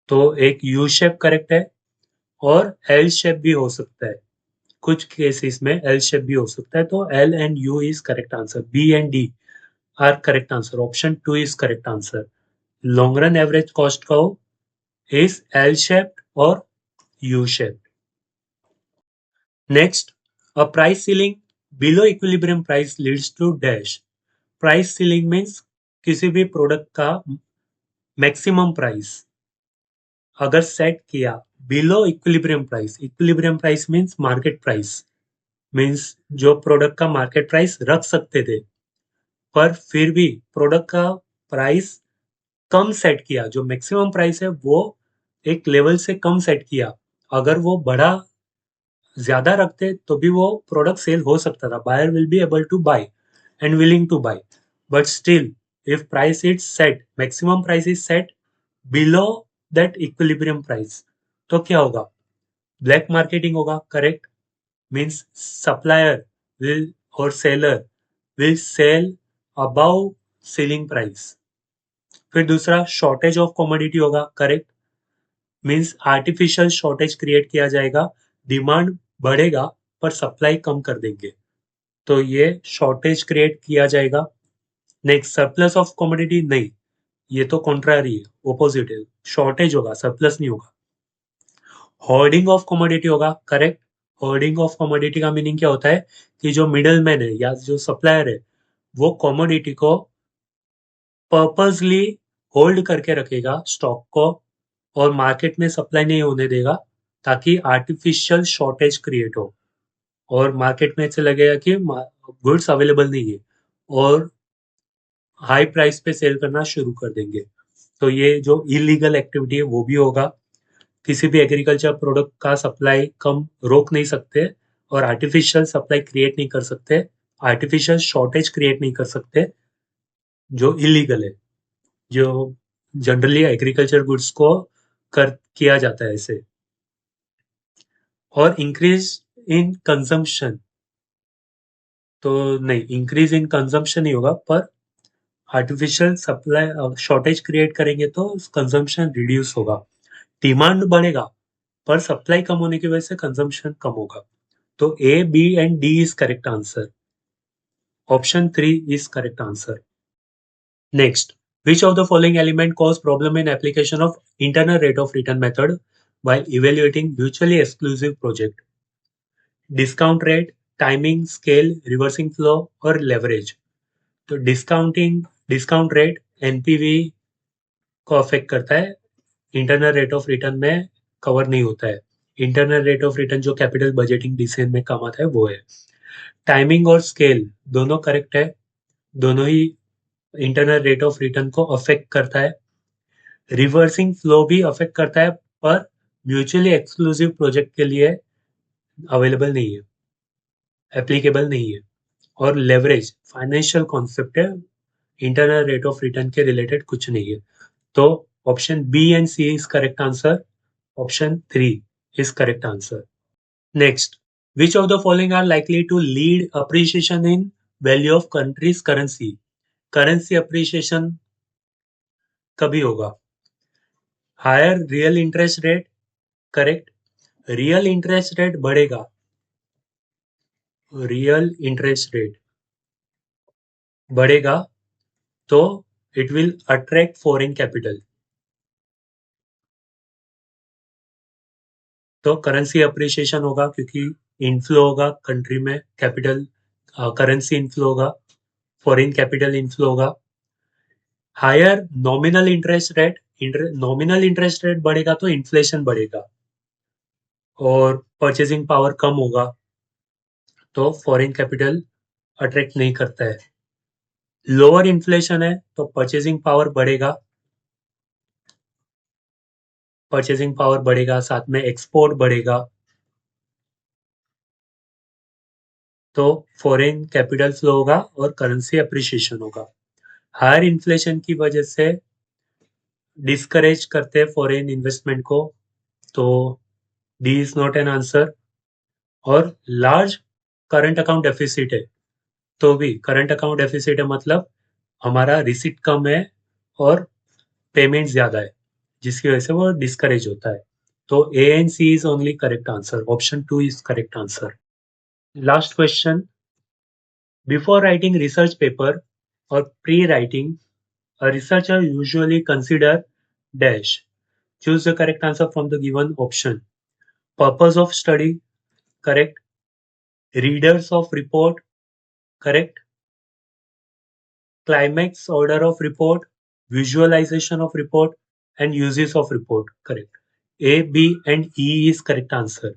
तो एक यू शेप करेक्ट है और एल शेप भी हो सकता है। कुछ केसेस में एल शेप भी हो सकता है। तो L and U is correct answer. B and D are correct answer. Option 2 is correct answer. Long run average cost curve is L shape और U shape. Next, a price ceiling below equilibrium price leads to dash. Price ceiling means किसी भी product का maximum price अगर set किया below equilibrium price, equilibrium price means market price, means जो product का market price रख सकते थे पर फिर भी प्रोडक्ट का प्राइस कम सेट किया, जो मैक्सिमम प्राइस है वो एक लेवल से कम सेट किया। अगर वो बड़ा ज्यादा रखते तो भी वो प्रोडक्ट सेल हो सकता था। Buyer will be able to buy and willing to buy. But still if price is set, maximum price is set below that equilibrium price, तो क्या होगा? ब्लैक मार्केटिंग होगा। करेक्ट। मीन्स सप्लायर विल और seller will sell above selling price. फिर दूसरा shortage of commodity होगा, correct, means artificial shortage create किया जाएगा, डिमांड बढ़ेगा पर सप्लाई कम कर देंगे, तो ये शॉर्टेज क्रिएट किया जाएगा। नेक्स्ट सरप्लस ऑफ कमोडिटी, नहीं, ये तो कॉन्ट्रारी है, ओपोजिट है, शॉर्टेज होगा, सरप्लस नहीं होगा। होर्डिंग ऑफ कमोडिटी होगा, करेक्ट। होर्डिंग ऑफ कमोडिटी का मीनिंग क्या होता है कि जो मिडल मैन है या जो सप्लायर है वो कमोडिटी को पर्पसली होल्ड करके रखेगा स्टॉक को और मार्केट में सप्लाई नहीं होने देगा ताकि आर्टिफिशियल शॉर्टेज क्रिएट हो और मार्केट में ऐसे लगेगा कि गुड्स अवेलेबल नहीं है और हाई प्राइस पे सेल करना शुरू कर देंगे। तो ये जो इलीगल एक्टिविटी है वो भी होगा। किसी भी एग्रीकल्चर प्रोडक्ट का सप्लाई कम रोक नहीं सकते और आर्टिफिशियल सप्लाई क्रिएट नहीं कर सकते, आर्टिफिशियल शॉर्टेज क्रिएट नहीं कर सकते, जो इलीगल है, जो जनरली एग्रीकल्चर गुड्स को कर किया जाता है ऐसे। और इंक्रीज इन कंजम्पशन, तो नहीं, इंक्रीज इन कंजम्पशन नहीं होगा, पर आर्टिफिशियल सप्लाई शॉर्टेज क्रिएट करेंगे तो कंजम्पशन रिड्यूस होगा। डिमांड बढ़ेगा पर सप्लाई कम होने की वजह से कंजम्पशन कम होगा। तो A, B and D is correct answer. Option 3 is correct answer. Next, which of the following element cause problem in application of internal rate of return method while evaluating mutually exclusive project? Discount rate, timing, scale, reversing flow और leverage. तो discount rate NPV को affect करता है, internal rate of return में cover नहीं होता है। Internal rate of return जो कैपिटल बजटिंग डिसीजन में काम आता है वो है। टाइमिंग और स्केल दोनों करेक्ट है, दोनों ही इंटरनल रेट ऑफ रिटर्न को अफेक्ट करता है। रिवर्सिंग फ्लो भी अफेक्ट करता है पर म्यूचुअली एक्सक्लूसिव प्रोजेक्ट के लिए अवेलेबल नहीं है, एप्लीकेबल नहीं है। और लेवरेज फाइनेंशियल कॉन्सेप्ट है, इंटरनल रेट ऑफ रिटर्न के रिलेटेड कुछ नहीं है। तो option B and C is correct answer, option 3 is correct answer. Next, which of the following are likely to lead appreciation in value of country's currency? Currency appreciation कभी होगा? Higher real interest rate, correct, real interest rate बढ़ेगा, real interest rate बढ़ेगा तो it will attract foreign capital. तो currency appreciation होगा क्योंकि inflow होगा country में, कैपिटल करेंसी इनफ्लो होगा, फॉरेन कैपिटल इनफ्लो होगा। Higher nominal interest rate, nominal interest rate बढ़ेगा तो इन्फ्लेशन बढ़ेगा और परचेजिंग पावर कम होगा तो फॉरेन कैपिटल अट्रैक्ट नहीं करता है। लोअर इन्फ्लेशन है तो परचेजिंग पावर बढ़ेगा, परचेजिंग पावर बढ़ेगा, साथ में एक्सपोर्ट बढ़ेगा तो फॉरेन कैपिटल फ्लो होगा और करेंसी अप्रिसिएशन होगा। हायर इन्फ्लेशन की वजह से डिस्करेज करते हैं फॉरेन इन्वेस्टमेंट को, तो D is not an answer. और लार्ज करंट अकाउंट डेफिसिट है तो भी, करंट अकाउंट डेफिसिट है मतलब हमारा रिसीट कम है और पेमेंट ज्यादा है जिसकी वजह से वो डिस्करेज होता है। तो A and C is only correct answer, option 2 is correct answer. Last question, before writing research paper और pre writing a researcher usually consider dash. Choose the correct answer from the given option. Purpose of study, correct. Readers of report, correct. Climax order of report, visualization of report, and uses of report, correct. A, B, and E is correct answer.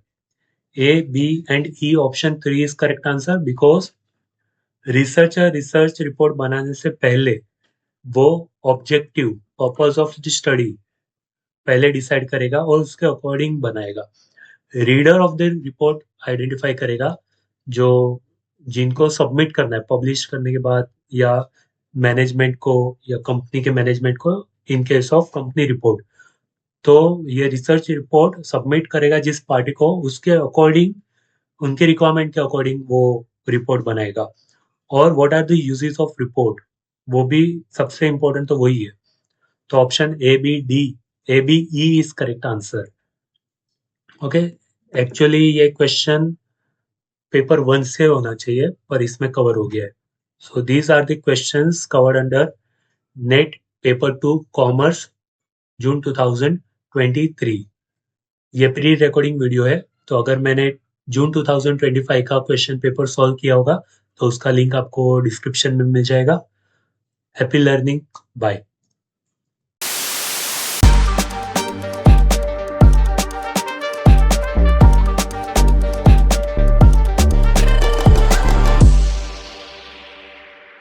A, B, and E option 3 is correct answer because researcher research report बनाने से पहले वो objective purpose of the study पहले decide करेगा और उसके according बनाएगा। Reader of the report identify करेगा जो जिनको सबमिट करना है पब्लिश करने के बाद, या मैनेजमेंट को या कंपनी के मैनेजमेंट को इन केस ऑफ कंपनी रिपोर्ट। तो ये रिसर्च रिपोर्ट सबमिट करेगा जिस पार्टी को, उसके अकॉर्डिंग, उनके रिक्वायरमेंट के अकॉर्डिंग वो रिपोर्ट बनाएगा। और what are the uses of report, वो भी सबसे इंपॉर्टेंट तो वही है। तो option A B E is correct answer. Okay, actually ये क्वेश्चन पेपर 1 से होना चाहिए पर इसमें कवर हो गया है। So these are the questions covered under NET paper 2 commerce June 2023। ये प्री रिकॉर्डिंग वीडियो है, तो अगर मैंने जून 2025 का क्वेश्चन पेपर सॉल्व किया होगा तो उसका लिंक आपको डिस्क्रिप्शन में मिल जाएगा। Happy learning, bye.